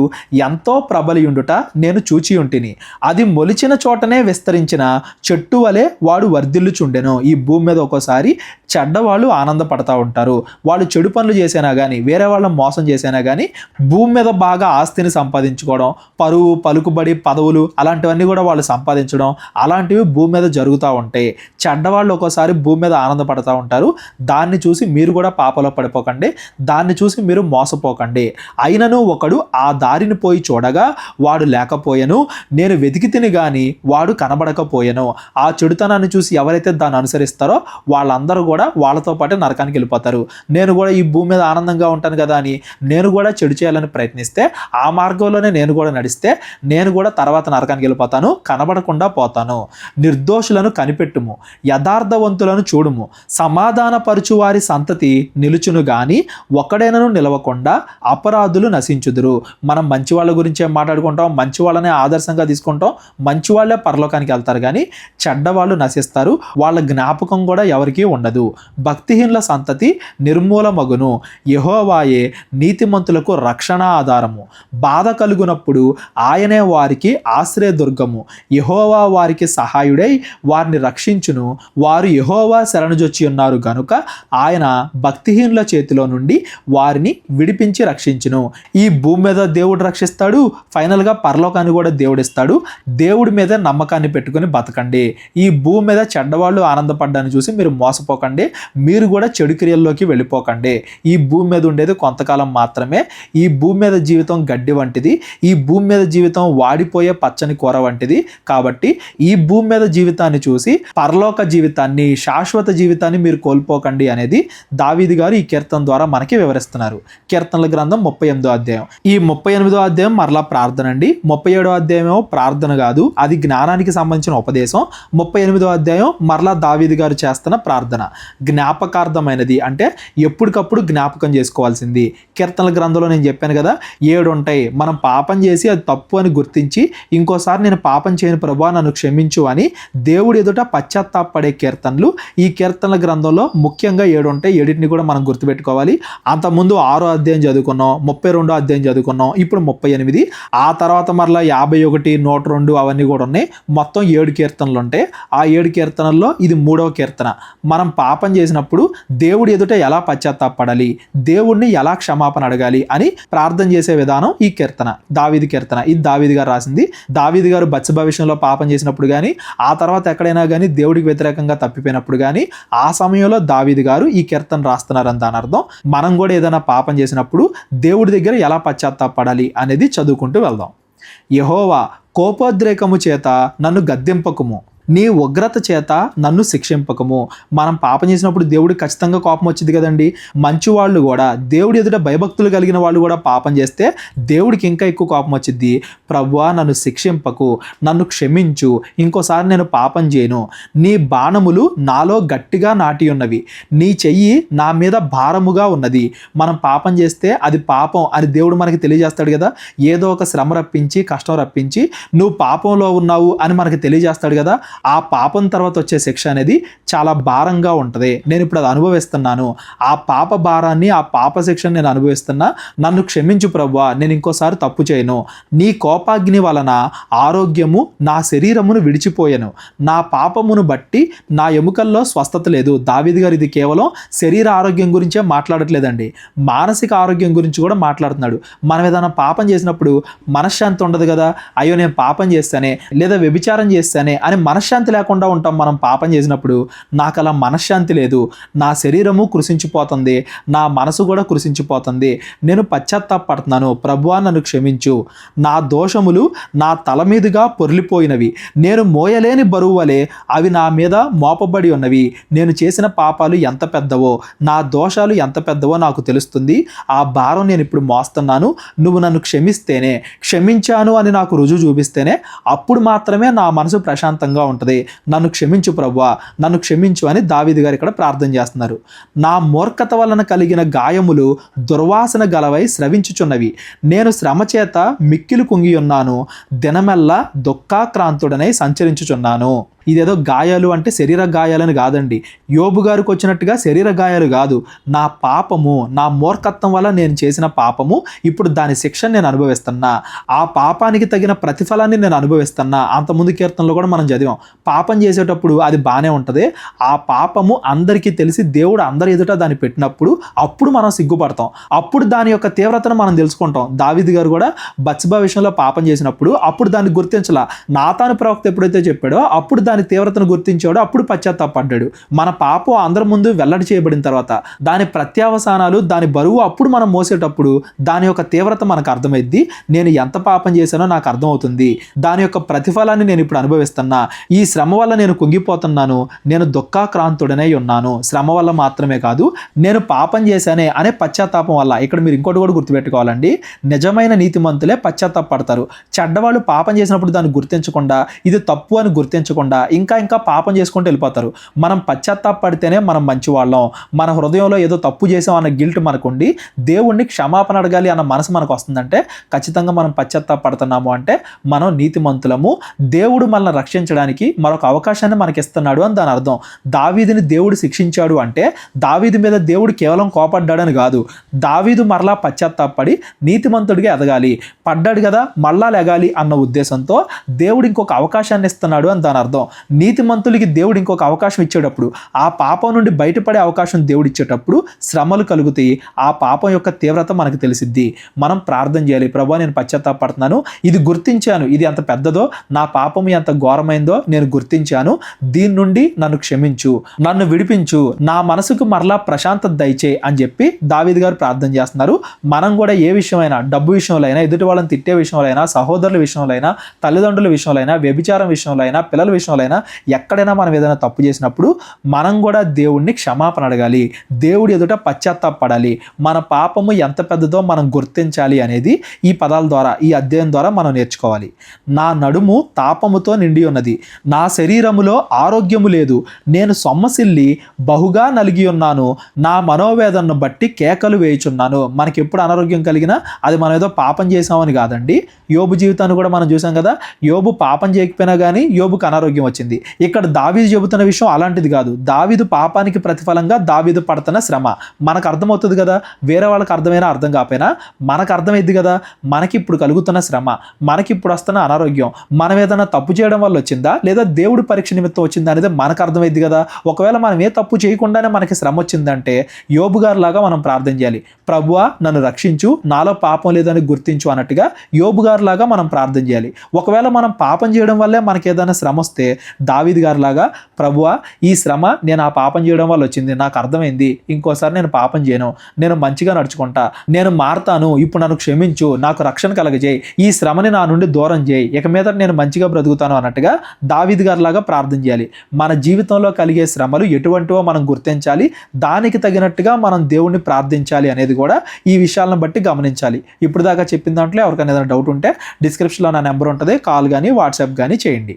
ఎంతో ప్రబలియుండుట నేను చూచి ఉంటిని, అది మొలిచిన చోటనే విస్తరించిన చెట్టు వలె వాడు వర్ధిల్లుచుండెను. ఈ భూమి మీద ఒక్కోసారి చెడ్డవాళ్ళు ఆనందపడతా ఉంటారు. వాళ్ళు చెడు పనులు చేసినా కానీ, వేరే వాళ్ళని మోసం చేసినా కానీ, భూమి మీద బాగా ఆస్తిని సంపాదించుకోవడం, పరువు, పలుకుబడి, పదవులు అలాంటివన్నీ కూడా వాళ్ళు సంపాదించడం, అలాంటివి భూమి మీద జరుగుతూ ఉంటాయి. చెడ్డవాళ్ళు ఒక్కోసారి భూమి మీద ఆనందపడతా ఉంటారు. దాన్ని చూసి మీరు కూడా పాపలో పడిపోకండి, దాన్ని చూసి మీరు మోసపోకండి. అయినను ఒకడు ఆ దారిని పోయి చూడగా వాడు లేకపోయెను, నేను వెతికి తిని గాని వాడు కనబడకపోయెను. ఆ చెడుతనాన్ని చూసి ఎవరైతే దాన్ని అనుసరిస్తారో వాళ్ళందరూ కూడా వాళ్ళతో పాటు నరకానికి వెళ్ళిపోతారు. నేను కూడా ఈ భూమి మీద ఆనందంగా ఉంటాను కదా అని నేను కూడా చెడు చేయాలని ప్రయత్నిస్తే, ఆ మార్గంలోనే నేను కూడా నడిస్తే నేను కూడా తర్వాత నరకానికి వెళ్ళిపోతాను, కనబడకుండా పోతాను. నిర్దోషులను కనిపెట్టుము, యథార్థవంతులను చూడుము, సమాధానపరచు వారి సంతతి నిలుచును గాని ఒకడైనను నిలవకుండా అపరాధులు నశించుదురు. మనం మంచి వాళ్ళ గురించే మాట్లాడుకుంటాం, మంచి వాళ్ళనే ఆదర్శంగా తీసుకుంటాం, మంచి వాళ్ళే పరలోకానికి వెళ్తారు కానీ చెడ్డవాళ్ళు నశిస్తారు, వాళ్ళ జ్ఞాపకం కూడా ఎవరికీ ఉండదు. భక్తిహీనుల సంతతి నిర్మూలమగును, యెహోవాయే నీతిమంతులకు రక్షణ ఆధారము, బాధ కలుగునప్పుడు ఆయనే వారికి ఆశ్రయదుర్గము, యెహోవా వారికి సహాయుడై వారిని రక్షించును, వారు యెహోవా శరణుజొచ్చి ఉన్నారు గనుక ఆయన భక్తిహీనుల చేతిలో నుండి వారిని విడిపించి రక్షించును. ఈ భూమి మీద దేవుడు రక్షిస్తాడు, ఫైనల్గా పరలోకాన్ని కూడా దేవుడు ఇస్తాడు. దేవుడి మీద నమ్మకాన్ని పెట్టుకుని బతకండి. ఈ భూమి మీద చెడ్డవాళ్ళు ఆనందపడ్డాన్ని చూసి మీరు మోసపోకండి, మీరు కూడా చెడు క్రియల్లోకి వెళ్ళిపోకండి. ఈ భూమి మీద ఉండేది కొంతకాలం మాత్రమే. ఈ భూమి మీద జీవితం గడ్డి వంటిది, ఈ భూమి మీద జీవితం వాడిపోయే పచ్చని కూర వంటిది. కాబట్టి ఈ భూమి మీద జీవితాన్ని చూసి పరలోక జీవితాన్ని, శాశ్వత జీవితాన్ని మీరు కోల్పోకండి అనేది దావీదు గారు ఈ కీర్తన ద్వారా మనకి వివరిస్తున్నారు. కీర్తనల గ్రంథం 38వ అధ్యాయం. ఈ 38వ అధ్యాయం మరలా ప్రార్థన అండి. 37వ అధ్యాయం ప్రార్థన కాదు, అది జ్ఞానానికి సంబంధించిన ఉపదేశం. 38వ అధ్యాయం మరలా దావీదు గారు చేస్తున్న ప్రార్థన, జ్ఞాపకార్థమైనది, అంటే ఎప్పటికప్పుడు జ్ఞాపకం చేసుకోవాల్సింది. కీర్తనల గ్రంథంలో నేను చెప్పాను కదా 7 ఉంటాయి. మనం పాపం చేసి అది తప్పు అని గుర్తించి ఇంకోసారి నేను పాపం చేయని ప్రభువా నన్ను క్షమించు అని దేవుడి ఎదుట పశ్చాత్తాపడే కీర్తనలు ఈ కీర్తనల గ్రంథంలో ముఖ్యంగా 7 ఉంటాయి. 7ని కూడా మనం గుర్తుపెట్టుకోవాలి. అంతకుముందు 6వ అధ్యాయం చదువుకున్నాం, 32వ అధ్యాయం చదువుకున్నాం, ఇప్పుడు 38, ఆ తర్వాత మరలా 51, 102 అవన్నీ కూడా ఉన్నాయి. మొత్తం 7 కీర్తనలు ఉంటాయి. ఆ 7 కీర్తనల్లో ఇది 3వ కీర్తన. మనం పాపం చేసినప్పుడు దేవుడి ఎదుట ఎలా పశ్చాత్తాపడాలి, దేవుడిని ఎలా క్షమాపణ అడగాలి అని ప్రార్థన చేసే విధానం ఈ కీర్తన, దావీదు కీర్తన. ఇది దావీదు గారు రాసింది. దావీదు గారు బత్షెబ విషయంలో పాపం చేసినప్పుడు కానీ, ఆ తర్వాత ఎక్కడైనా కానీ దేవుడికి వ్యతిరేకంగా తప్పిపోయినప్పుడు కానీ, ఆ సమయంలో దావీదు గారు ఈ కీర్తన రాస్తున్నారని దాని అర్థం. మనం కూడా ఏదైనా పాపం చేసినప్పుడు దేవుడి దగ్గర ఎలా పశ్చాత్తాపడాలి అనేది చదువుకుంటూ వెళ్దాం. యెహోవా కోపోద్రేకము చేత నన్ను గద్దింపకుము, నీ ఉగ్రత చేత నన్ను శిక్షింపకము. మనం పాపం చేసినప్పుడు దేవుడికి ఖచ్చితంగా కోపం వచ్చింది కదండి. మంచి వాళ్ళు కూడా, దేవుడి ఎదుట భయభక్తులు కలిగిన వాళ్ళు కూడా పాపం చేస్తే దేవుడికి ఇంకా ఎక్కువ కోపం వచ్చింది. ప్రభువా నన్ను శిక్షింపకు, నన్ను క్షమించు, ఇంకోసారి నేను పాపం చేయను. నీ బాణములు నాలో గట్టిగా నాటి ఉన్నవి, నీ చెయ్యి నా మీద భారముగా ఉన్నది. మనం పాపం చేస్తే అది పాపం అని దేవుడు మనకి తెలియజేస్తాడు కదా. ఏదో ఒక శ్రమ రప్పించి, కష్టం రప్పించి నువ్వు పాపంలో ఉన్నావు అని మనకి తెలియజేస్తాడు కదా. ఆ పాపం తర్వాత వచ్చే శిక్ష అనేది చాలా భారంగా ఉంటుంది. నేను ఇప్పుడు అది అనుభవిస్తున్నాను. ఆ పాప భారాన్ని, ఆ పాప శిక్షను నేను అనుభవిస్తున్నా. నన్ను క్షమించు ప్రభువా, నేను ఇంకోసారి తప్పు చేయను. నీ కోపాగ్ని వలన ఆరోగ్యము నా శరీరమును విడిచిపోయాను. నా పాపమును బట్టి నా ఎముకల్లో స్వస్థత లేదు. దావీదు గారు ఇది కేవలం శరీర ఆరోగ్యం గురించే మాట్లాడట్లేదండి, మానసిక ఆరోగ్యం గురించి కూడా మాట్లాడుతున్నాడు. మనం ఏదైనా పాపం చేసినప్పుడు మనశ్శాంతి ఉండదు కదా. అయ్యో నేను పాపం చేస్తానే, లేదా వ్యభిచారం చేస్తానే అని మనశ్శాంతి లేకుండా ఉంటాం. మనం పాపం చేసినప్పుడు నాకు అలా మనశ్శాంతి లేదు. నా శరీరము కృషించిపోతుంది, నా మనసు కూడా కృషించిపోతుంది. నేను పశ్చాత్తాపడుతున్నాను. ప్రభువా నన్ను క్షమించు. నా దోషములు నా తల మీదుగా పొర్లిపోయినవి, నేను మోయలేని బరువు వలె అవి నా మీద మోపబడి ఉన్నవి. నేను చేసిన పాపాలు ఎంత పెద్దవో, నా దోషాలు ఎంత పెద్దవో నాకు తెలుస్తుంది. ఆ భారం నేను ఇప్పుడు మోస్తున్నాను. నువ్వు నన్ను క్షమిస్తేనే, క్షమించాను అని నాకు రుజువు చూపిస్తేనే అప్పుడు మాత్రమే నా మనసు ప్రశాంతంగా ఉంటుంది. నన్ను క్షమించు ప్రభువా, నన్ను క్షమించు అని దావీదు గారు ఇక్కడ ప్రార్థన చేస్తున్నారు. నా మూర్ఖత వలన కలిగిన గాయములు దుర్వాసన గలవై స్రవించుచున్నవి. నేను శ్రమ చేత మిక్కిలు కుంగి ఉన్నాను, దినమెల్లా దుఃఖాక్రాంతుడనై సంచరించుచున్నాను. ఇదేదో గాయాలు అంటే శరీర గాయాలని కాదండి. యోబు గారికి వచ్చినట్టుగా శరీర గాయాలు కాదు. నా పాపము, నా మూర్ఖత్వం వల్ల నేను చేసిన పాపము, ఇప్పుడు దాని శిక్షను నేను అనుభవిస్తున్నా. ఆ పాపానికి తగిన ప్రతిఫలాన్ని నేను అనుభవిస్తున్నా. అంతకుముందు కీర్తనలో కూడా మనం చదివాం. పాపం చేసేటప్పుడు అది బాగానే ఉంటుంది. ఆ పాపము అందరికీ తెలిసి దేవుడు అందరి ఎదుట దాన్ని పెట్టినప్పుడు అప్పుడు మనం సిగ్గుపడతాం. అప్పుడు దాని యొక్క తీవ్రతను మనం తెలుసుకుంటాం. దావీదు గారు కూడా బత్షెబా విషయంలో పాపం చేసినప్పుడు అప్పుడు దాన్ని గుర్తించలా. నాతాను ప్రవక్త ఎప్పుడైతే చెప్పాడో అప్పుడు దాని తీవ్రతను గుర్తించాడో అప్పుడు పశ్చాత్తాపడ్డాడు. మన పాపం అందరి ముందు వెల్లడి చేయబడిన తర్వాత దాని ప్రత్యావసానాలు, దాని బరువు అప్పుడు మనం మోసేటప్పుడు దాని యొక్క తీవ్రత మనకు అర్థమైద్ది. నేను ఎంత పాపం చేశానో నాకు అర్థమవుతుంది. దాని యొక్క ప్రతిఫలాన్ని నేను ఇప్పుడు అనుభవిస్తున్నా. ఈ శ్రమ వల్ల నేను కుంగిపోతున్నాను. నేను దుఃఖాక్రాంతుడనై ఉన్నాను. శ్రమ వల్ల మాత్రమే కాదు, నేను పాపం చేశానే అనే పశ్చాత్తాపం వల్ల. ఇక్కడ మీరు ఇంకోటి కూడా గుర్తుపెట్టుకోవాలండి. నిజమైన నీతిమంతులే పశ్చాత్తాపడతారు. చెడ్డవాళ్ళు పాపం చేసినప్పుడు దాన్ని గుర్తించకుండా, ఇది తప్పు అని గుర్తించకుండా ఇంకా పాపం చేసుకుంటూ వెళ్ళిపోతారు. మనం పశ్చాత్తాపడితేనే మనం మంచి వాళ్ళం. మన హృదయంలో ఏదో తప్పు చేసాం అన్న గిల్ట్ మనకుండి దేవుణ్ణి క్షమాపణ అడగాలి అన్న మనసు మనకు వస్తుందంటే ఖచ్చితంగా మనం పశ్చాత్తాపడుతున్నాము అంటే మనం నీతిమంతులము. దేవుడు మనల్ని రక్షించడానికి మరొక అవకాశాన్ని మనకి ఇస్తున్నాడు అని దాని అర్థం. దావీదుని దేవుడు శిక్షించాడు అంటే దావీదు మీద దేవుడు కేవలం కోపడ్డాడని కాదు. దావీదు మరలా పశ్చాత్తాపడి నీతిమంతుడిగా ఎదగాలి. పడ్డాడు కదా మళ్ళా లెగాలి అన్న ఉద్దేశంతో దేవుడు ఇంకొక అవకాశాన్ని ఇస్తున్నాడు అని దాని అర్థం. నీతిమంతులకి దేవుడు ఇంకొక అవకాశం ఇచ్చేటప్పుడు, ఆ పాపం నుండి బయటపడే అవకాశం దేవుడు ఇచ్చేటప్పుడు శ్రమలు కలుగుతాయి. ఆ పాపం యొక్క తీవ్రత మనకు తెలిసిద్ది. మనం ప్రార్థన చేయాలి. ప్రభువా నేను పశ్చాత్తాపడుతున్నాను, ఇది గుర్తించాను, ఇది ఎంత పెద్దదో, నా పాపం ఎంత ఘోరమైందో నేను గుర్తించాను, దీని నుండి నన్ను క్షమించు, నన్ను విడిపించు, నా మనసుకు మరలా ప్రశాంతత దయచేయి అని చెప్పి దావీదు గారు ప్రార్థన చేస్తున్నారు. మనం కూడా ఏ విషయమైనా, డబ్బు విషయంలో అయినా, ఎదుటి వాళ్ళని తిట్టే విషయంలో అయినా, సహోదరుల విషయంలో అయినా, తల్లిదండ్రుల విషయంలో అయినా, వ్యభిచారం విషయంలో అయినా, పిల్లల విషయంలో అయినా, ఎక్కడైనా మనం ఏదైనా తప్పు చేసినప్పుడు మనం కూడా దేవుణ్ణి క్షమాపణ అడగాలి. దేవుడి ఎదుట పశ్చాత్తాపడాలి. మన పాపము ఎంత పెద్దదో మనం గుర్తించాలి అనేది ఈ పదాల ద్వారా, ఈ అధ్యాయం ద్వారా మనం నేర్చుకోవాలి. నా నడుము తాపముతో నిండి ఉన్నది, నా శరీరములో ఆరోగ్యము లేదు, నేను సొమ్మసిల్లి బహుగా నలిగి ఉన్నాను, నా మనోవేదనను బట్టి కేకలు వేయుచున్నాను. మనకి ఎప్పుడు అనారోగ్యం కలిగినా అది మనం ఏదో పాపం చేసామని కాదండి. యోబు జీవితాన్ని కూడా మనం చూసాం కదా. యోబు పాపం చేయకపోయినా కానీ యోబుకు అనారోగ్యం వచ్చింది. ఇక్కడ దావీదు చెబుతున్న విషయం అలాంటిది కాదు. దావీదు పాపానికి ప్రతిఫలంగా దావీదు పడుతున్న శ్రమ మనకు అర్థమవుతుంది కదా. వేరే వాళ్ళకి అర్థమైనా అర్థం కాకపోయినా మనకు అర్థమైంది కదా. మనకి ఇప్పుడు కలుగుతున్న శ్రమ, మనకి ఇప్పుడు వస్తున్న అనారోగ్యం మనం ఏదైనా తప్పు చేయడం వల్ల వచ్చిందా లేదా దేవుడి పరీక్ష నిమిత్తం వచ్చిందా అనేది మనకు అర్థమైంది కదా. ఒకవేళ మనం ఏ తప్పు చేయకుండానే మనకి శ్రమ వచ్చిందంటే యోబు గారి లాగా మనం ప్రార్థన చేయాలి. ప్రభువా నన్ను రక్షించు, నాలో పాపం లేదని గుర్తించు అన్నట్టుగా యోబు గారి లాగా మనం ప్రార్థన చేయాలి. ఒకవేళ మనం పాపం చేయడం వల్లే మనకి ఏదైనా శ్రమ వస్తే దావీదు గారిలాగా ప్రభువా ఈ శ్రమ నేను ఆ పాపం చేయడం వల్ల వచ్చింది, నాకు అర్థమైంది, ఇంకోసారి నేను పాపం చేయను, నేను మంచిగా నడుచుకుంటా, నేను మారతాను, ఇప్పుడు నన్ను క్షమించు, నాకు రక్షణ కలగజేయి, ఈ శ్రమని నా నుండి దూరం చేయి, ఇక మీద నేను మంచిగా బ్రతుకుతాను అన్నట్టుగా దావీదు గారిలాగా ప్రార్థన చేయాలి. మన జీవితంలో కలిగే శ్రమలు ఎటువంటివో మనం గుర్తించాలి, దానికి తగినట్టుగా మనం దేవుణ్ణి ప్రార్థించాలి అనేది కూడా ఈ విషయాలను బట్టి గమనించాలి. ఇప్పుడు దాకా చెప్పిన దాంట్లో ఎవరికైనా ఏదైనా డౌట్ ఉంటే డిస్క్రిప్షన్లో నా నెంబర్ ఉంటుంది, కాల్ కానీ వాట్సాప్ కానీ చేయండి.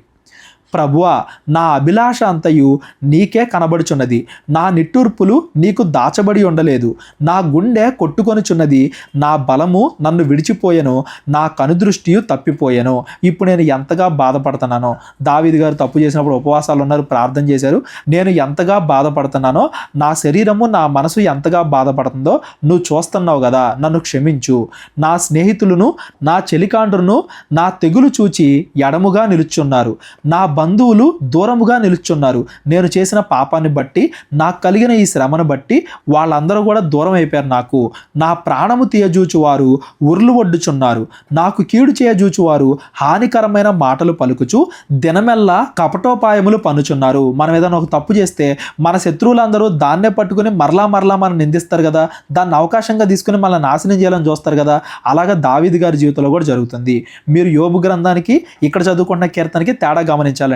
ప్రభువా నా అభిలాష అంతయు నీకే కనబడుచున్నది, నా నిట్టూర్పులు నీకు దాచబడి ఉండలేదు, నా గుండె కొట్టుకొనుచున్నది, నా బలము నన్ను విడిచిపోయెను, నా కనుదృష్టియు తప్పిపోయెను. ఇప్పుడు నేను ఎంతగా బాధపడుతున్నానో, దావీదు గారు తప్పు చేసినప్పుడు ఉపవాసాలు ఉన్నారు, ప్రార్థన చేశారు, నేను ఎంతగా బాధపడుతున్నానో, నా శరీరము నా మనసు ఎంతగా బాధపడుతుందో నువ్వు చూస్తున్నావు కదా, నన్ను క్షమించు. నా స్నేహితులను నా చెలికాండ్రును నా తెగులు చూచి ఎడముగా నిలుచున్నారు, నా బంధువులు దూరముగా నిలుచున్నారు. నేను చేసిన పాపాన్ని బట్టి, నాకు కలిగిన ఈ శ్రమను బట్టి వాళ్ళందరూ కూడా దూరం అయిపోయారు. నాకు నా ప్రాణము తీయజూచువారు ఉర్లు ఒడ్డుచున్నారు, నాకు కీడు చేయజూచువారు హానికరమైన మాటలు పలుకుచు దినమెల్లా కపటోపాయములు పన్నుచున్నారు. మనం ఏదైనా ఒక తప్పు చేస్తే మన శత్రువులందరూ దాన్నే పట్టుకుని మరలా మనం నిందిస్తారు కదా, దాన్ని అవకాశంగా తీసుకుని మనల్ని నాశనం చేయాలని చూస్తారు కదా. అలాగా దావీదు గారి జీవితంలో కూడా జరుగుతుంది. మీరు యోబు గ్రంథానికి ఇక్కడ చదువుకున్న కీర్తనకి తేడా గమనించాలి.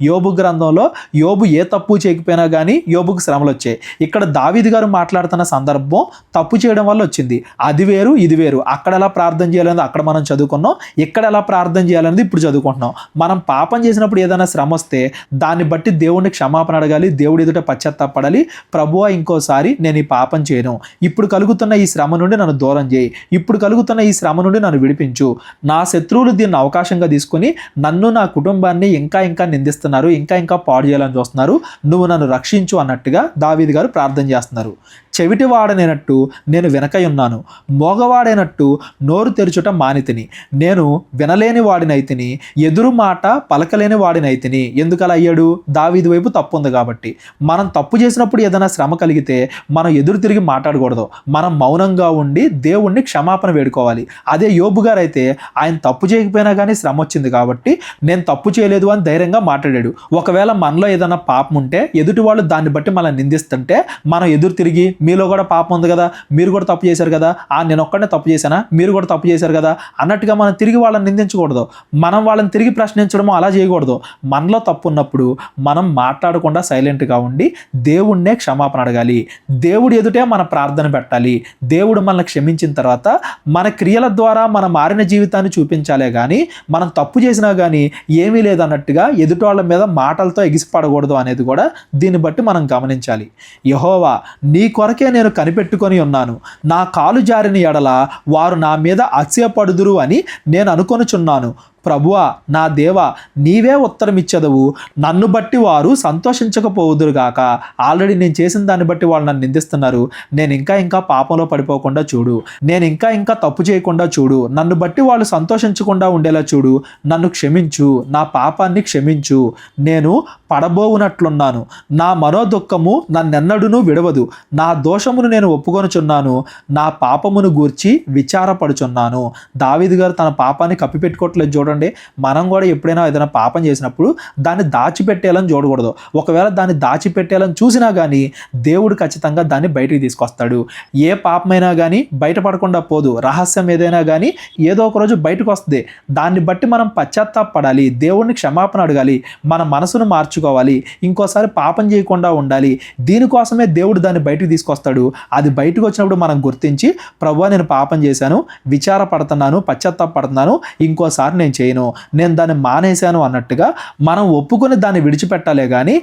యోబు గ్రంథంలో యోబు ఏ తప్పు చేయకపోయినా కానీ యోబుకు శ్రమలు వచ్చాయి. ఇక్కడ దావీదు గారు మాట్లాడుతున్న సందర్భం తప్పు చేయడం వల్ల వచ్చింది. అది వేరు ఇది వేరు. అక్కడ ఎలా ప్రార్థన చేయాలనేది అక్కడ మనం చదువుకున్నాం, ఇక్కడ ఎలా ప్రార్థన చేయాలనేది ఇప్పుడు చదువుకుంటున్నాం. మనం పాపం చేసినప్పుడు ఏదైనా శ్రమ వస్తే దాన్ని బట్టి దేవుడిని క్షమాపణ అడగాలి, దేవుడి ఎదుట పశ్చాత్తాపడాలి. ప్రభువా ఇంకోసారి నేను ఈ పాపం చేయను, ఇప్పుడు కలుగుతున్న ఈ శ్రమ నుండి నన్ను దూరం చేయి, ఇప్పుడు కలుగుతున్న ఈ శ్రమ నుండి నన్ను విడిపించు. నా శత్రువులు దీన్ని అవకాశంగా తీసుకుని నన్ను నా కుటుంబాన్ని ఇంకా నిందిస్తున్నారు, ఇంకా పాడు చేయాలని చూస్తున్నారు, నువ్వు నన్ను రక్షించు అన్నట్టుగా దావీదు గారు ప్రార్థన చేస్తున్నారు. చెవిటివాడనైనట్టు నేను వెనకై ఉన్నాను, మోగవాడైనట్టు నోరు తెరుచుట మానితిని, నేను వినలేని వాడినైతిని, ఎదురు మాట పలకలేని వాడినైతిని. ఎందుకలా అయ్యాడు? దావీదు వైపు తప్పు ఉంది కాబట్టి. మనం తప్పు చేసినప్పుడు ఏదైనా శ్రమ కలిగితే మనం ఎదురు తిరిగి మాట్లాడకూడదు, మనం మౌనంగా ఉండి దేవుణ్ణి క్షమాపణ వేడుకోవాలి. అదే యోబు గారు అయితే ఆయన తప్పు చేయకపోయినా కానీ శ్రమ వచ్చింది కాబట్టి నేను తప్పు చేయలేదు అని ధైర్యంగా మాట్లాడాడు. ఒకవేళ మనలో ఏదైనా పాపం ఉంటే ఎదుటి వాళ్ళు దాన్ని బట్టి మనం నిందిస్తుంటే మనం ఎదురు తిరిగి మీలో కూడా పాపం ఉంది కదా, మీరు కూడా తప్పు చేశారు కదా, నేను ఒక్కడనే తప్పు చేశానా, మీరు కూడా తప్పు చేశారు కదా అన్నట్టుగా మనం తిరిగి వాళ్ళని నిందించకూడదు, మనం వాళ్ళని తిరిగి ప్రశ్నించడమో అలా చేయకూడదు. మనలో తప్పు ఉన్నప్పుడు మనం మాట్లాడకుండా సైలెంట్గా ఉండి దేవుణ్ణే క్షమాపణ అడగాలి, దేవుడి ఎదుటే మన ప్రార్థన పెట్టాలి. దేవుడు మనల్ని క్షమించిన తర్వాత మన క్రియల ద్వారా మన మారిన జీవితాన్ని చూపించాలే కానీ మనం తప్పు చేసినా కానీ ఏమీ లేదన్నట్టుగా ఎదుటి వాళ్ళ మీద మాటలతో ఎగిసిపడకూడదు అనేది కూడా దీన్ని బట్టి మనం గమనించాలి. యెహోవా నీ కొరకే నేను కనిపెట్టుకొని ఉన్నాను, నా కాలు జారిన ఎడల వారు నా మీద అసూయపడుదురు అని నేను అనుకొనుచున్నాను. ప్రభువా నా దేవా నీవే ఉత్తరం ఇచ్చెదవు, నన్ను బట్టి వారు సంతోషించకపోవుదురుగాక. ఆల్రెడీ నేను చేసిన దాన్ని బట్టి వాళ్ళు నన్ను నిందిస్తున్నారు, నేను ఇంకా పాపంలో పడిపోకుండా చూడు, నేను ఇంకా తప్పు చేయకుండా చూడు, నన్ను బట్టి వాళ్ళు సంతోషించకుండా ఉండేలా చూడు, నన్ను క్షమించు, నా పాపాన్ని క్షమించు, నేను పడబోవునట్లున్నాను, నా మనోదుఃఖము నన్నెన్నడూనూ విడవదు, నా దోషమును నేను ఒప్పుకొనుచున్నాను, నా పాపమును గూర్చి విచారపడుచున్నాను. దావీదు గారు తన పాపాన్ని కప్పిపెట్టుకోవట్లేదు. చూడండి, మనం కూడా ఎప్పుడైనా ఏదైనా పాపం చేసినప్పుడు దాన్ని దాచిపెట్టేయాలని చూడకూడదు. ఒకవేళ దాన్ని దాచిపెట్టేయాలని చూసినా కానీ దేవుడు ఖచ్చితంగా దాన్ని బయటికి తీసుకొస్తాడు. ఏ పాపమైనా కానీ బయటపడకుండా పోదు, రహస్యం ఏదైనా కానీ ఏదో ఒక రోజు బయటకు వస్తుంది. దాన్ని బట్టి మనం పశ్చాత్తాపడాలి, దేవుడిని క్షమాపణ అడగాలి, మన మనసును మార్చుకోవాలి, ఇంకోసారి పాపం చేయకుండా ఉండాలి. దీనికోసమే దేవుడు దాన్ని బయటకు తీసుకొస్తాడు. అది బయటకు వచ్చినప్పుడు మనం గుర్తించి ప్రభువా నేను పాపం చేశాను, విచారపడుతున్నాను, పశ్చాత్తాపడుతున్నాను, ఇంకోసారి నేను చేయను, నేను దాన్ని మానేశాను అన్నట్టుగా మనం ఒప్పుకొని దాన్ని విడిచిపెట్టాలే కానీ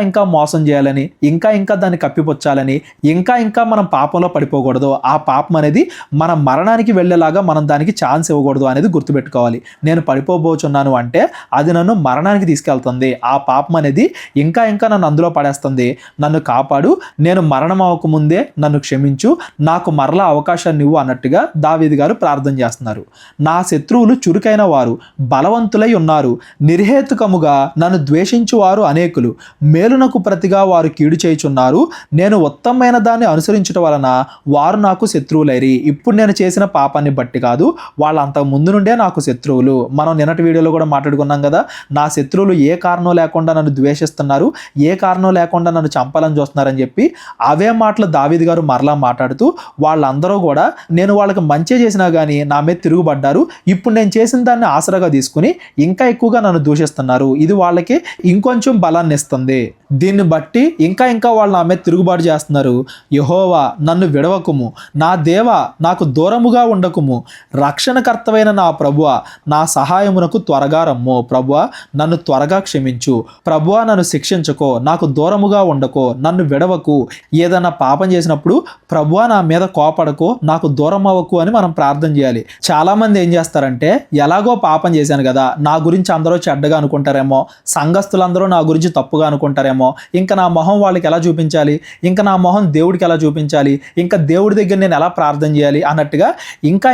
ఇంకా మోసం చేయాలని, ఇంకా దాన్ని కప్పిపుచ్చాలని, ఇంకా మనం పాపంలో పడిపోకూడదు. ఆ పాపం అనేది మన మరణానికి వెళ్ళేలాగా మనం దానికి ఛాన్స్ ఇవ్వకూడదు అనేది గుర్తుపెట్టుకోవాలి. నేను పడిపోబోచున్నాను అంటే అది నన్ను మరణానికి తీసుకెళ్తుంది. ఆ పాపం అనేది ఇంకా నన్ను అందులో పడేస్తుంది. నన్ను కాపాడు, నేను మరణం అవ్వకముందే నన్ను క్షమించు, నాకు మరలా అవకాశాన్ని ఇవ్వు అన్నట్టుగా దావీదు గారు ప్రార్థన చేస్తున్నారు. నా శత్రువులు చురుకైన వారు, బలవంతులై ఉన్నారు. నిర్హేతుకముగా నన్ను ద్వేషించువారు అనేకులు. మేలునకు ప్రతిగా వారు కీడు చేయుచున్నారు. నేను ఉత్తమమైన దాన్ని అనుసరించుట వలన వారు నాకు శత్రువులైరి. ఇప్పుడు నేను చేసిన పాపాన్ని బట్టి కాదు, వాళ్ళు అంతకు ముందు నుండే నాకు శత్రువులు. మనం నిన్నటి వీడియోలో కూడా మాట్లాడుకున్నాం కదా, నా శత్రువులు ఏ కారణం లేకుండా నన్ను ద్వేషిస్తున్నారు, ఏ కారణం లేకుండా నన్ను చంపాలని చూస్తున్నారని చెప్పి అవే మాటలు దావీదు గారు మరలా మాట్లాడుతూ, వాళ్ళందరూ కూడా నేను వాళ్ళకి మంచి చేసినా కానీ నా మీద తిరుగుబడ్డారు, ఇప్పుడు నేను చేసిన దాన్ని ఆసరాగా తీసుకుని ఇంకా ఎక్కువగా నన్ను దూషిస్తున్నారు. ఇది వాళ్ళకి ఇంకొంచెం బలాన్ని ఇస్తుంది. దీన్ని బట్టి ఇంకా వాళ్ళు నా మీద తిరుగుబాటు చేస్తున్నారు. యెహోవా నన్ను విడవకుము, నా దేవా నాకు దూరముగా ఉండకుము. రక్షణకర్తవైన నా ప్రభువా నా సహాయమునకు త్వరగా రమ్ము. ప్రభువా నన్ను త్వరగా క్షమించు. ప్రభువా నన్ను శిక్షించుకో, నాకు దూరముగా ఉండకో, నన్ను విడవకు. ఏదైనా పాపం చేసినప్పుడు ప్రభువా నా మీద కోపడకో, నాకు దూరం అవ్వకు అని మనం ప్రార్థన చేయాలి. చాలా మంది ఏం చేస్తారంటే, ఎలాగో పాపం చేశాను కదా, నా గురించి అందరూ చెడ్డగా అనుకుంటారేమో, సంఘస్థులందరూ నా గురించి తప్పుగా అనుకుంటారేమో, ఇంకా నా మొహం వాళ్ళకి ఎలా చూపించాలి, ఇంకా నా మొహం దేవుడికి ఎలా చూపించాలి, ఇంకా దేవుడి దగ్గర నేను ఎలా ప్రార్థన చేయాలి అన్నట్టుగా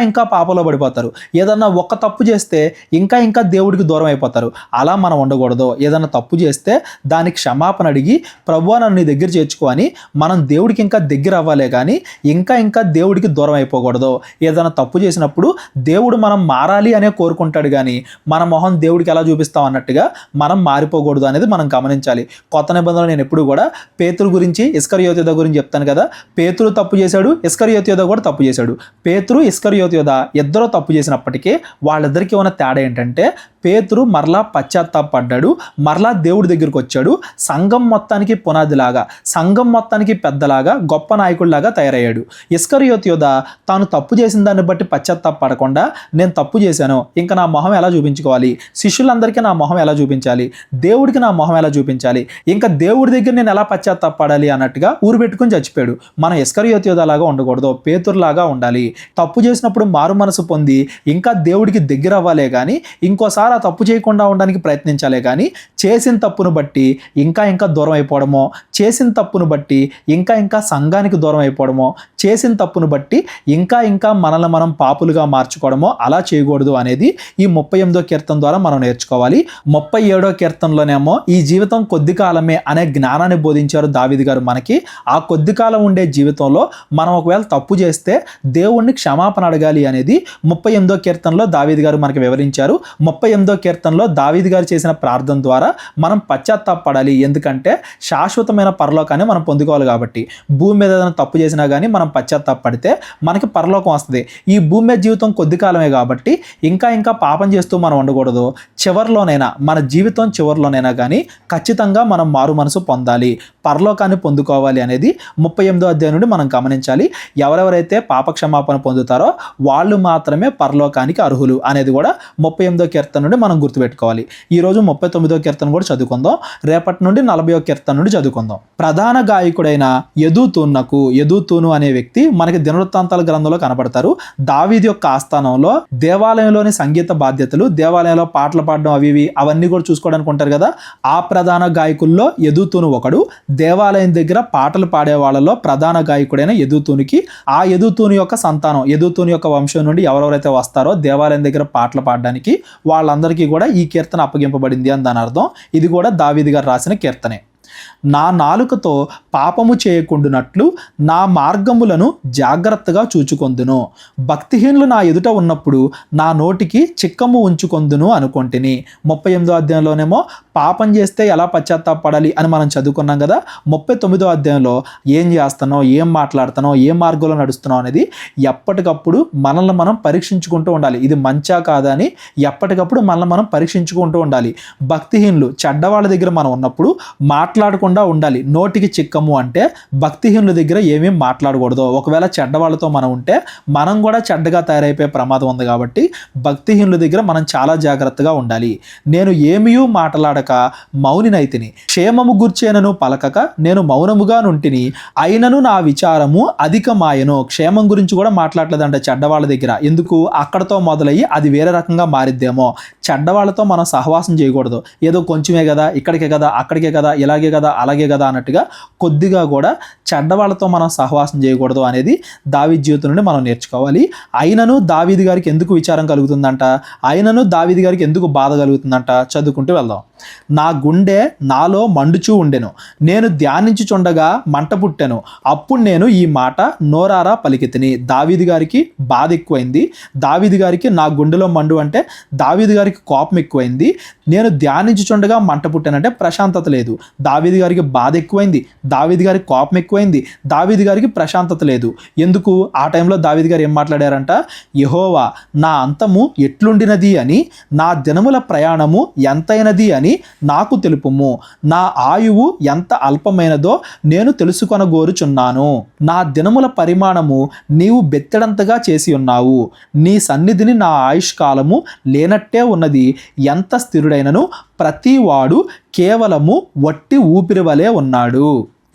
ఇంకా పాపంలో పడిపోతారు. ఏదన్నా ఒక్క తప్పు చేస్తే ఇంకా దేవుడికి దూరం అయిపోతారు. అలా మనం ఉండకూడదు. ఏదన్నా తప్పు చేస్తే దానికి క్షమాపణ అడిగి ప్రభువా నన్ను నీ దగ్గర చేర్చుకోని మనం దేవుడికి ఇంకా దగ్గర అవ్వాలే కానీ ఇంకా దేవుడికి దూరం అయిపోకూడదు. ఏదైనా తప్పు చేసినప్పుడు దేవుడు మనం మారాలి అనే కోరుకుంటాడు కానీ మన మొహం దేవుడికి ఎలా చూపిస్తాం అన్నట్టుగా మనం మారిపోకూడదు అనేది మనం గమనించాలి. కొత్త నిబంధనలు నేను ఎప్పుడు కూడా పేతురు గురించి ఇస్కరియోతు యోధ గురించి చెప్తాను కదా. పేతురు తప్పు చేశాడు, ఇస్కరియోతు యోధ కూడా తప్పు చేశాడు. పేతురు ఇస్కరియోతు యోధ ఇద్దరు తప్పు చేసినప్పటికీ వాళ్ళిద్దరికీ ఉన్న తేడా ఏంటంటే, పేతురు మరలా పశ్చాత్తాపడ్డాడు, మరలా దేవుడి దగ్గరికి వచ్చాడు, సంఘం మొత్తానికి పునాదిలాగా, సంఘం మొత్తానికి పెద్దలాగా, గొప్ప నాయకుడిలాగా తయారయ్యాడు. ఇస్కరియోతు యోధ తాను తప్పు చేసిన దాన్ని బట్టి పశ్చాత్తాపడకుండా, నేను తప్పు చేశాను, ఇంకా నా మొహం ఎలా చూపించుకోవాలి, శిష్యులందరికీ నా మొహం ఎలా చూపించాలి, దేవుడికి నా మొహం ఎలా చూపించాలి, ఇంకా దేవుడి దగ్గర నేను ఎలా పశ్చాత్తాపడాలి అన్నట్టుగా ఊరు పెట్టుకుని చచ్చిపోయాడు. మనం ఇస్కరియోతు యోధ లాగా ఉండకూడదు, పేతురులాగా ఉండాలి. తప్పు చేసినప్పుడు మారు మనసు పొంది ఇంకా దేవుడికి దగ్గర అవ్వాలే కానీ ఇంకోసారి ఆ తప్పు చేయకుండా ఉండడానికి ప్రయత్నించాలే కానీ చేసిన తప్పును బట్టి ఇంకా దూరం అయిపోవడమో, చేసిన తప్పును బట్టి ఇంకా సంఘానికి దూరం అయిపోవడమో, చేసిన తప్పును బట్టి ఇంకా మనల్ని మనం పాపులుగా మార్చుకోవడమో అలా చేయకూడదు అనేది ఈ 38వ కీర్తన ద్వారా మనం నేర్చుకోవాలి. 37వ కీర్తనలోనేమో ఈ జీవితం కొద్ది కాలమే అనే జ్ఞానాన్ని బోధించారు దావీదు గారు మనకి. ఆ కొద్ది కాలం ఉండే జీవితంలో మనం ఒకవేళ తప్పు చేస్తే దేవుణ్ణి క్షమాపణ అడగాలి అనేది 38వ కీర్తనలో దావీదు గారు మనకి వివరించారు. 38వ కీర్తనలో దావీదు గారు చేసిన ప్రార్థన ద్వారా మనం పశ్చాత్తాపడాలి. ఎందుకంటే శాశ్వతమైన పరలోకాన్ని మనం పొందుకోవాలి కాబట్టి. భూమి మీద ఏదైనా తప్పు చేసినా కానీ మనం పశ్చాత్తాపడితే మనకి పరలోకం వస్తుంది. ఈ భూమి మీద జీవితం కొద్ది కాలమే కాబట్టి ఇంకా పాపం చేస్తూ మనం ఉండకూడదు. చివరిలోనైనా, మన జీవితం చివరిలోనైనా కానీ ఖచ్చితంగా మనం మారు మనసు పొందాలి, పరలోకాన్ని పొందుకోవాలి అనేది 38వ అధ్యాయం నుండి మనం గమనించాలి. ఎవరెవరైతే పాప క్షమాపణ పొందుతారో వాళ్ళు మాత్రమే పరలోకానికి అర్హులు అనేది కూడా 38వ కీర్తన నుండి మనం గుర్తుపెట్టుకోవాలి. ఈరోజు 39వ కీర్తన కూడా చదువుకుందాం. రేపటి నుండి 40వ కీర్తన నుండి చదువుకుందాం. ప్రధాన గాయకుడైన యెదూతూను అనే వ్యక్తి మనకి దినవృత్తాంతాల గ్రంథంలో కనపడతారు. దావీదు యొక్క ఆస్థానంలో దేవాలయంలోని సంగీత బాధ్యతలు, దేవాలయంలో పాటలు పాడడం అవన్నీ కూడా చూసుకోవడానికి ఉంటారు కదా. ఆ ప్రధాన గాయకుల్లో యెదూతూను ఒకడు. దేవాలయం దగ్గర పాటలు పాడే వాళ్ళలో ప్రధాన గాయకుడైన యెదూతూనుకి, ఆ యెదూతూను యొక్క సంతానం, యెదూతూను యొక్క వంశం నుండి ఎవరెవరైతే వస్తారో దేవాలయం దగ్గర పాటలు పాడడానికి వాళ్ళందరికీ కూడా ఈ కీర్తన అప్పగింపబడింది అని దాని అర్థం. ఇది కూడా దావీదు గారు రాసిన కీర్తనే. నా నాలుకతో పాపము చేయకుండునట్లు నా మార్గములను జాగ్రత్తగా చూచుకొందును. భక్తిహీనులు నా ఎదుట ఉన్నప్పుడు నా నోటికి చిక్కము ఉంచుకొందును అనుకొంటిని. 38వ అధ్యాయంలోనేమో పాపం చేస్తే ఎలా పశ్చాత్తాపడాలి అని మనం చదువుకున్నాం కదా. 39వ అధ్యాయంలో ఏం చేస్తానో, ఏం మాట్లాడుతానో, ఏ మార్గంలో నడుస్తున్నావు అనేది ఎప్పటికప్పుడు మనల్ని మనం పరీక్షించుకుంటూ ఉండాలి. ఇది మంచా కాదా అని ఎప్పటికప్పుడు మనల్ని మనం పరీక్షించుకుంటూ ఉండాలి. భక్తిహీనులు, చెడ్డవాళ్ళ దగ్గర మనం ఉన్నప్పుడు మాట్లాడకుండా ఉండాలి. నోటికి చిక్కము అంటే భక్తిహీనుల దగ్గర ఏమేం మాట్లాడకూడదు. ఒకవేళ చెడ్డవాళ్ళతో మనం ఉంటే మనం కూడా చెడ్డగా తయారైపోయే ప్రమాదం ఉంది కాబట్టి భక్తిహీనుల దగ్గర మనం చాలా జాగ్రత్తగా ఉండాలి. నేను ఏమీ మాట్లాడక మౌనినైతిని, క్షేమము గూర్చేనను పలకక నేను మౌనముగా నుంటిని, అయినను నా విచారము అధికమాయను. క్షేమం గురించి కూడా మాట్లాడలేదంట చెడ్డవాళ్ళ దగ్గర. ఎందుకు? అక్కడతో మొదలయ్యి అది వేరే రకంగా మారిద్దేమో. చెడ్డవాళ్ళతో మనం సహవాసం చేయకూడదు. ఏదో కొంచెమే కదా, ఇక్కడికే కదా, అక్కడికే కదా, ఇలాగే అలాగే కదా అన్నట్టుగా కొద్దిగా కూడా చెడ్డవాళ్ళతో మనం సహవాసం చేయకూడదు అనేది దావీదు జీవితం నుండి మనం నేర్చుకోవాలి. అయినను దావీదు గారికి ఎందుకు విచారం కలుగుతుందంట, అయినను దావీదు గారికి ఎందుకు బాధ కలుగుతుందంట, చదువుకుంటూ వెళ్దాం. నా గుండె నాలో మండుచూ ఉండెను, నేను ధ్యానించుచుండగా మంట పుట్టెను, అప్పుడు నేను ఈ మాట నోరారా పలికితిని. దావీదు గారికి బాధ ఎక్కువైంది. దావీదు గారికి నా గుండెలో మండు అంటే దావీదు గారికి కోపం ఎక్కువైంది. నేను ధ్యానించుచుండగా మంట పుట్టానంటే ప్రశాంతత లేదు. దావీదు గారికి బాధ ఎక్కువైంది, దావీదు గారికి కోపం ఎక్కువైంది, దావీదు గారికి ప్రశాంతత లేదు. ఎందుకు? ఆ టైంలో దావీదు గారు ఏం మాట్లాడారంట? యెహోవా నా అంతము ఎట్లుండినది అని, నా దినముల ప్రయాణము ఎంతైనది అని నాకు తెలుపుము, నా ఆయువు ఎంత అల్పమైనదో నేను తెలుసుకొనగోరుచున్నాను. నా దినముల పరిమాణము నీవు బెత్తడంతగా చేసి ఉన్నావు, నీ సన్నిధిని నా ఆయుష్కాలము లేనట్టే ఉన్నది. ఎంత స్థిరుడైనను ప్రతివాడు కేవలము వట్టి ఊపిరి వలె ఉన్నాడు.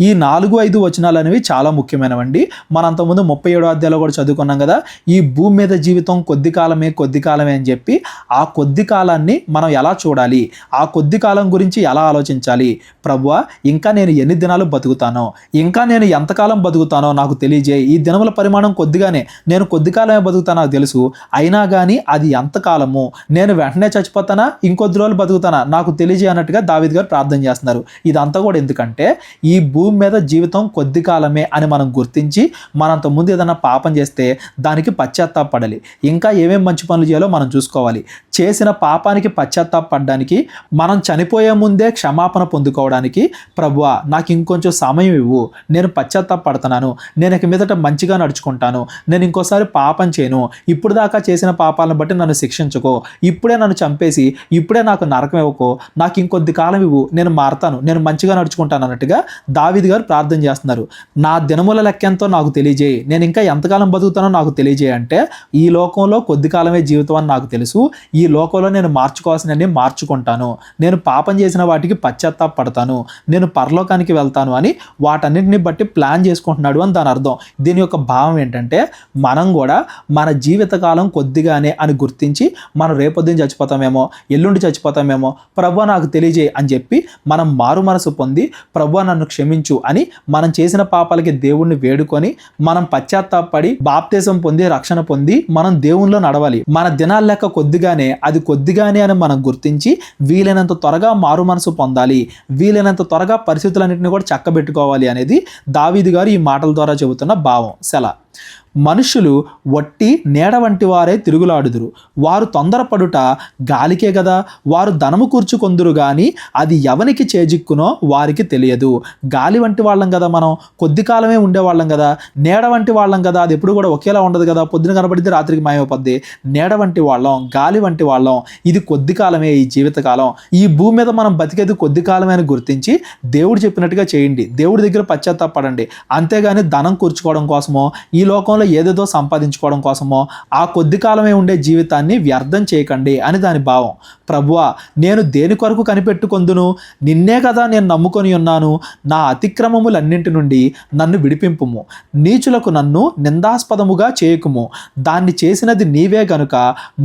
ఈ 4-5 వచనాలు అనేవి చాలా ముఖ్యమైనవండి. మనం అంతకుముందు 37వ అధ్యాయంలో కూడా చదువుకున్నాం కదా, ఈ భూమి మీద జీవితం కొద్ది కాలమే అని చెప్పి ఆ కొద్ది కాలాన్ని మనం ఎలా చూడాలి, ఆ కొద్ది కాలం గురించి ఎలా ఆలోచించాలి. ప్రభువా, ఇంకా నేను ఎన్ని దినాలు బతుకుతానో, ఇంకా నేను ఎంతకాలం బతుకుతానో నాకు తెలియజేయి. ఈ దినముల పరిమాణం కొద్దిగానే, నేను కొద్ది కాలమే బతుకుతాను నాకు తెలుసు, అయినా కానీ అది ఎంతకాలము, నేను వెంటనే చచ్చిపోతానా ఇంకొద్ది రోజులు బతుకుతానా నాకు తెలియజేయ అన్నట్టుగా దావీదు గారు ప్రార్థన చేస్తున్నారు. ఇదంతా కూడా ఎందుకంటే ఈ భూమి మీద జీవితం కొద్ది కాలమే అని మనం గుర్తించి మనంత ముందు ఏదైనా పాపం చేస్తే దానికి పశ్చాత్తాపడాలి. ఇంకా ఏమేం మంచి పనులు చేయాలో మనం చూసుకోవాలి. చేసిన పాపానికి పశ్చాత్తాపడడానికి, మనం చనిపోయే ముందే క్షమాపణ పొందుకోవడానికి, ప్రభువా నాకు ఇంకొంచెం సమయం ఇవ్వు, నేను పశ్చాత్తాపడుతున్నాను, నేను ఇక మీదట మంచిగా నడుచుకుంటాను, నేను ఇంకోసారి పాపం చేయను, ఇప్పుడు దాకా చేసిన పాపాలను బట్టి నన్ను శిక్షించుకో, ఇప్పుడే నన్ను చంపేసి ఇప్పుడే నాకు నరకం ఇవ్వకో, నాకు ఇంకొద్ది కాలం ఇవ్వు, నేను మారతాను, నేను మంచిగా నడుచుకుంటాను అన్నట్టుగా దావీదు గారు ప్రార్థన చేస్తున్నారు. నా దినముల లెక్కెంతో నాకు తెలియజేయి, నేను ఇంకా ఎంతకాలం బతుకుతానో నాకు తెలియజేయి అంటే, ఈ లోకంలో కొద్ది కాలమే జీవితం అని నాకు తెలుసు, ఈ లోకంలో నేను మార్చుకోవాల్సినవన్నీ మార్చుకుంటాను, నేను పాపం చేసిన వాటికి పశ్చాత్తాపడతాను, నేను పరలోకానికి వెళ్తాను అని వాటన్నిటిని బట్టి ప్లాన్ చేసుకుంటున్నాడు అని దాని అర్థం. దీని యొక్క భావం ఏంటంటే, మనం కూడా మన జీవితకాలం కొద్దిగానే అని గుర్తించి, మనం రేపొద్దున చచ్చిపోతామేమో, ఎల్లుండి చచ్చిపోతామేమో, ప్రభువా నాకు తెలియజేయి అని చెప్పి మనం మారు మనసు పొంది, ప్రభువా నన్ను క్షమించు అని మనం చేసిన పాపాలకి దేవుణ్ణి వేడుకొని, మనం పశ్చాత్తాపడి బాప్తిసం పొంది రక్షణ పొంది మనం దేవునిలో నడవాలి. మన దినాల లెక్క కొద్దిగానే, అది కొద్దిగానే అని మనం గుర్తించి వీలైనంత త్వరగా మారు మనసు పొందాలి, వీలైనంత త్వరగా పరిస్థితులన్నింటినీ కూడా చక్కబెట్టుకోవాలి అనేది దావీదు గారు ఈ మాటల ద్వారా చెబుతున్న భావం. మనుషులు వట్టి నీడ వంటి వారే తిరుగులాడుదురు, వారు తొందరపడుట గాలికే కదా, వారు ధనము కూర్చుకొందురు గాని అది ఎవనికి చేజిక్కునో వారికి తెలియదు. గాలి వంటి వాళ్ళం కదా మనం, కొద్ది కాలమే ఉండేవాళ్ళం కదా, నీడ వంటి వాళ్ళం కదా, అది ఎప్పుడు కూడా ఒకేలా ఉండదు కదా, పొద్దున కనబడితే రాత్రికి మాయమైపోద్ది. నీడ వంటి వాళ్ళం, గాలి వంటి వాళ్ళం, ఇది కొద్ది కాలమే ఈ జీవితకాలం, ఈ భూమి మీద మనం బతికేది కొద్ది కాలమే అని గుర్తించి దేవుడు చెప్పినట్టుగా చేయండి, దేవుడి దగ్గర పశ్చాత్తాపడండి. అంతేగాని ధనం కూర్చుకోవడం కోసమో, ఈ లోకంలో ఏదేదో సంపాదించుకోవడం కోసమో ఆ కొద్ది కాలమే ఉండే జీవితాన్ని వ్యర్థం చేయకండి అని దాని భావం. ప్రభువా, నేను దేని కొరకు కనిపెట్టుకొందును, నిన్నే కదా నేను నమ్ముకొని ఉన్నాను, నా అతిక్రమములన్నింటి నుండి నన్ను విడిపింపుము, నీచులకు నన్ను నిందాస్పదముగా చేయకుము, దాన్ని చేసినది నీవే గనుక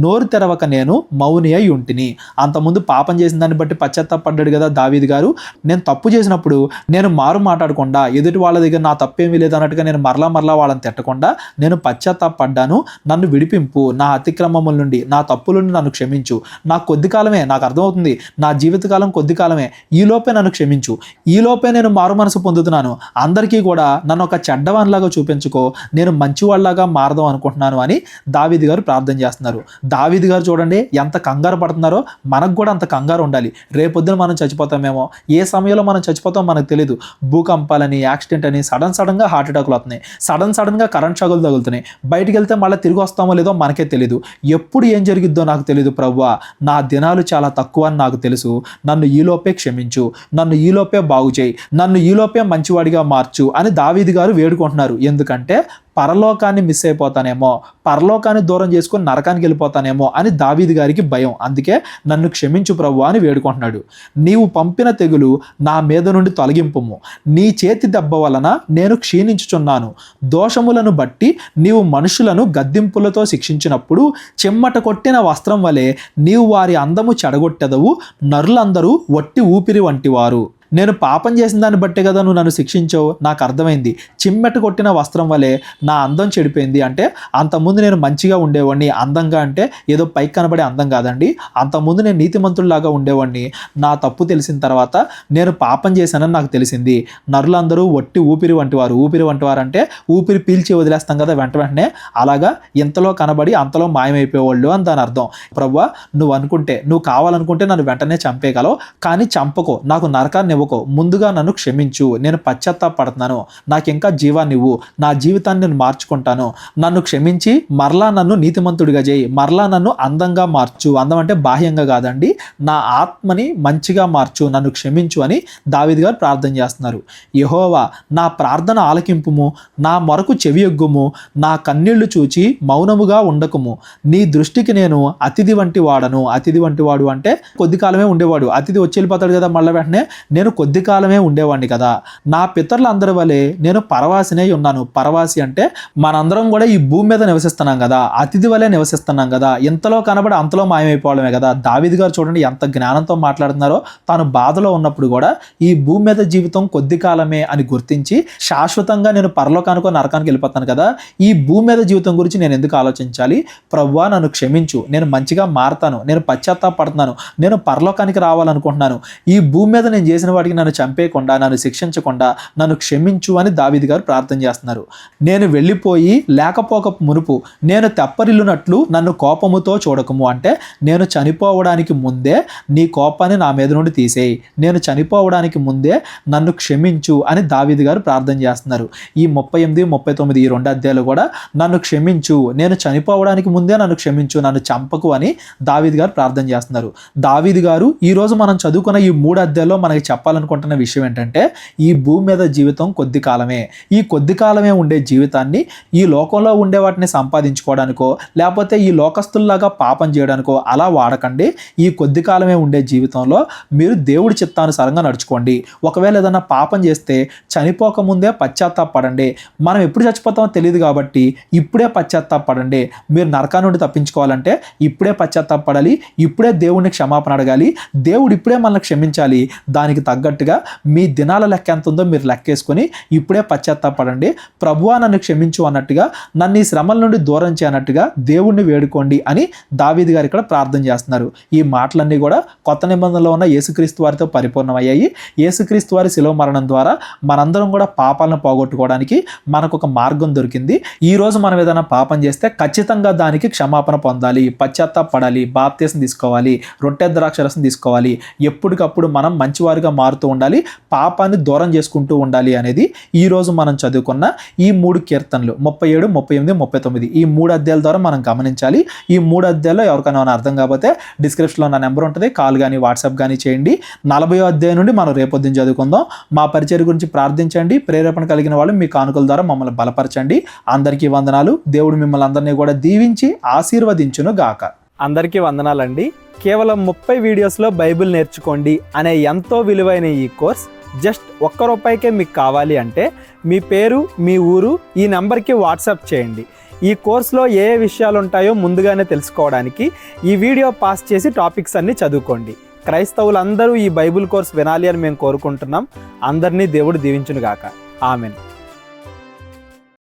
నోరు తెరవక నేను మౌని అయి ఉంటిని. అంతకుముందు పాపం చేసిన దాన్ని బట్టి పశ్చాత్తాపడ్డాడు కదా దావీదు గారు. నేను తప్పు చేసినప్పుడు నేను మారు మాట్లాడకుండా, ఎదుటి వాళ్ళ దగ్గర నా తప్పేమీ లేదు అన్నట్టుగా నేను మరలా వాళ్ళని తిట్టకుండా నేను పశ్చాత్తాపడ్డాను, నన్ను విడిపింపు, నా అతిక్రమముల నుండి, నా తప్పుల నుండి నన్ను క్షమించు, నా కొద్ది కాలమే, నాకు అర్థమవుతుంది నా జీవితకాలం కొద్ది కాలమే, ఈలోపే నన్ను క్షమించు, ఈలోపే నేను మారు మనసు పొందుతున్నాను, అందరికీ కూడా నన్ను ఒక చెడ్డవానిలాగా చూపించుకో, నేను మంచివాళ్ళలాగా మారదాం అనుకుంటున్నాను అని దావీదు గారు ప్రార్థన చేస్తున్నారు. దావీదు గారు చూడండి ఎంత కంగారు పడుతున్నారో, మనకు కూడా అంత కంగారు ఉండాలి. రేపొద్దున మనం చచ్చిపోతామేమో, ఏ సమయంలో మనం చచ్చిపోతాం మనకు తెలియదు. భూకంపాలని, యాక్సిడెంట్ అని, సడన్గా హార్ట్ అటాక్లు వస్తున్నాయి, సడన్గా కరెంట్ షాకులు తగులుతున్నాయి, బయటికి వెళ్తే మళ్ళీ తిరిగి వస్తామో లేదో మనకే తెలియదు, ఎప్పుడు ఏం జరిగిద్దో నాకు తెలియదు. ప్రభువా, నా దినాలు చాలా తక్కువ అని నాకు తెలుసు, నన్ను ఈలోపే క్షమించు, నన్ను ఈలోపే బాగు చేయి, నన్ను ఈలోపే మంచివాడిగా మార్చు అని దావీదు గారు వేడుకుంటున్నారు. ఎందుకంటే పరలోకాన్ని మిస్ అయిపోతానేమో, పరలోకాన్ని దూరం చేసుకొని నరకానికి వెళ్ళిపోతానేమో అని దావీదు గారికి భయం. అందుకే నన్ను క్షమించు ప్రభువా అని వేడుకుంటున్నాడు. నీవు పంపిన తెగులు నా మీద నుండి తొలగింపుము, నీ చేతి దెబ్బ వలన నేను క్షీణించుచున్నాను. దోషములను బట్టి నీవు మనుషులను గద్దింపులతో శిక్షించినప్పుడు చెమ్మట కొట్టిన వస్త్రం వలె నీవు వారి అందము చెడగొట్టెదవు, నరులందరూ వట్టి ఊపిరి వంటివారు. నేను పాపం చేసిన దాన్ని బట్టే కదా నువ్వు నన్ను శిక్షించావు, నాకు అర్థమైంది. చిమ్మెట కొట్టిన వస్త్రం వలె నా అందం చెడిపోయింది. అంటే అంతకుముందు నేను మంచిగా ఉండేవాడిని. అందంగా అంటే ఏదో పైకి కనబడే అందం కాదండి. అంతకుముందు నేను నీతిమంతుల్లాగా ఉండేవాడిని. నా తప్పు తెలిసిన తర్వాత నేను పాపం చేశానని నాకు తెలిసింది. నరులందరూ వట్టి ఊపిరి వంటివారు. ఊపిరి వంటివారు అంటే ఊపిరి పీల్చి వదిలేస్తాం కదా వెంటనే, అలాగా ఇంతలో కనబడి అంతలో మాయమైపోయేవాళ్ళు అని దాని అర్థం. ప్రభువా, నువ్వు అనుకుంటే, నువ్వు కావాలనుకుంటే నన్ను వెంటనే చంపేయగలవు, కానీ చంపకో, నాకు నరకాన్ని ఇవ్వకో, ముందుగా నన్ను క్షమించు, నేను పశ్చాత్తాపడుతున్నాను, నాకు ఇంకా జీవాన్ని ఇవ్వు, నా జీవితాన్ని నేను మార్చుకుంటాను, నన్ను క్షమించి మరలా నన్ను నీతిమంతుడిగా చేయి, మరలా నన్ను అందంగా మార్చు. అందం అంటే బాహ్యంగా కాదండి, నా ఆత్మని మంచిగా మార్చు, నన్ను క్షమించు అని దావీదు గారు ప్రార్థన చేస్తున్నారు. యెహోవా, నా ప్రార్థన ఆలకింపుము, నా మొరకు చెవియొగ్గుము, నా కన్నీళ్లు చూచి మౌనముగా ఉండకుము. నీ దృష్టికి నేను అతిథి వంటి వాడను. అతిథి వంటి వాడు అంటే కొద్ది కాలమే ఉండేవాడు. అతిథి వచ్చి వెళ్ళిపోతాడు కదా మళ్ళీ వెంటనే. నేను కొద్ది కాలమే ఉండేవాడిని కదా. నా పితరులందరి వలె నేను పరవాసినే ఉన్నాను. పరవాసి అంటే మనందరం కూడా ఈ భూమి మీద నివసిస్తున్నాం కదా, అతిథి వలె నివసిస్తున్నాం కదా. ఇంతలో కనబడి అంతలో మాయమైపోవడమే కదా. దావీదు గారు చూడండి ఎంత జ్ఞానంతో మాట్లాడుతున్నారో. తాను బాధలో ఉన్నప్పుడు కూడా ఈ భూమి మీద జీవితం కొద్ది కాలమే అని గుర్తించి శాశ్వతంగా నేను పరలోకానికో నరకానికి వెళ్ళిపోతాను కదా, ఈ భూమి మీద జీవితం గురించి నేను ఎందుకు ఆలోచించాలి? ప్రభువా, నన్ను క్షమించు, నేను మంచిగా మారతాను, నేను పశ్చాత్తాపడుతున్నాను, నేను పరలోకానికి రావాలనుకుంటున్నాను, ఈ భూమి మీద నేను చేసిన వాటికి నన్ను చంపేయకుండా, నన్ను శిక్షించకుండా నన్ను క్షమించు అని దావీదు గారు ప్రార్థన చేస్తున్నారు. నేను వెళ్ళిపోయి లేకపోక మునుపు నేను తెప్పరిల్లునట్లు నన్ను కోపముతో చూడకము. అంటే నేను చనిపోవడానికి ముందే నీ కోపాన్ని నా మీద నుండి తీసేయి, నేను చనిపోవడానికి ముందే నన్ను క్షమించు అని దావీదు గారు ప్రార్థన చేస్తున్నారు. ఈ 38, 39 ఈ 2 అధ్యాయాలు కూడా నన్ను క్షమించు, నేను చనిపోవడానికి ముందే నన్ను క్షమించు, నన్ను చంపకు అని దావీదు గారు ప్రార్థన చేస్తున్నారు. దావీదు గారు ఈరోజు మనం చదువుకున్న ఈ 3 అధ్యాయాల్లో మనకి చెప్పాలనుకుంటున్న విషయం ఏంటంటే, ఈ భూమి మీద జీవితం కొద్ది కాలమే. ఈ కొద్ది కాలమే ఉండే జీవితాన్ని ఈ లోకంలో ఉండే వాటిని సంపాదించుకోవడానికో లేకపోతే ఈ లోకస్తుల్లాగా పాపం చేయడానికో అలా వాడకండి. ఈ కొద్ది కాలమే ఉండే జీవితంలో మీరు దేవుడి చిత్తానుసారంగా నడుచుకోండి. ఒకవేళ ఏదైనా పాపం చేస్తే చనిపోకముందే పశ్చాత్తాపడండి. మనం ఎప్పుడు చచ్చిపోతామో తెలియదు కాబట్టి ఇప్పుడే పశ్చాత్తాపడండి. మీరు నరకా నుండి తప్పించుకోవాలంటే ఇప్పుడే పశ్చాత్తాపడాలి, ఇప్పుడే దేవుడిని క్షమాపణ అడగాలి. దేవుడు ఇప్పుడే మనల్ని క్షమించాలి. దానికి తగ్గట్టుగా మీ దినాల లెక్క ఎంత ఉందో మీరు లెక్కేసుకొని ఇప్పుడే పశ్చాత్తాపడండి. ప్రభువా, నన్ను క్షమించు అన్నట్టుగా, నన్ను ఈ శ్రమల నుండి దూరం చేయనట్టుగా దేవుణ్ణి వేడుకోండి అని దావీదు గారు ఇక్కడ ప్రార్థన చేస్తున్నారు. ఈ మాటలన్నీ కూడా కొత్త నిబంధనలో ఉన్న యేసుక్రీస్తు వారితో పరిపూర్ణమయ్యాయి. యేసుక్రీస్తు వారి శిలువ మరణం ద్వారా మనందరం కూడా పాపాలను పోగొట్టుకోవడానికి మనకు ఒక మార్గం దొరికింది. ఈ రోజు మనం ఏదైనా పాపం చేస్తే ఖచ్చితంగా దానికి క్షమాపణ పొందాలి, పశ్చాత్తాపడాలి, బాప్తీసం తీసుకోవాలి, రొట్టె ద్రాక్షరసం తీసుకోవాలి. ఎప్పటికప్పుడు మనం మంచివారిగా మారుతూ ఉండాలి, పాపాన్ని దూరం చేసుకుంటూ ఉండాలి అనేది ఈ రోజు మనం చదువుకున్న ఈ 3 కీర్తనలు 37, 38, 39 ఈ 3 అధ్యాయాల ద్వారా మనం గమనించాలి. ఈ 3 అధ్యాయాల్లో ఎవరికైనా అర్థం కాకపోతే డిస్క్రిప్షన్లో నా నెంబర్ ఉంటుంది, కాల్ కానీ వాట్సాప్ కానీ చేయండి. 40వ అధ్యాయం నుండి మనం రేపొద్దున చదువుకుందాం. మా పరిచయం గురించి ప్రార్థించండి. ప్రేరేపణ కలిగిన వాళ్ళు మీ కానుకల ద్వారా మమ్మల్ని బలపరచండి. అందరికీ వందనాలు. దేవుడు మిమ్మల్ని అందరినీ కూడా దీవించి ఆశీర్వదించును గాక. అందరికీ వందనాలండి. కేవలం 30 వీడియోస్లో బైబిల్ నేర్చుకోండి అనే ఎంతో విలువైన ఈ కోర్స్ జస్ట్ ₹1 మీకు కావాలి అంటే మీ పేరు, మీ ఊరు ఈ నెంబర్కి వాట్సాప్ చేయండి. ఈ కోర్సులో ఏ విషయాలు ఉంటాయో ముందుగానే తెలుసుకోవడానికి ఈ వీడియో పాస్ చేసి టాపిక్స్ అన్నీ చదువుకోండి. క్రైస్తవులందరూ ఈ బైబిల్ కోర్స్ వినాలి అని మేము కోరుకుంటున్నాం. అందరినీ దేవుడు దీవించును గాక. ఆమెన్.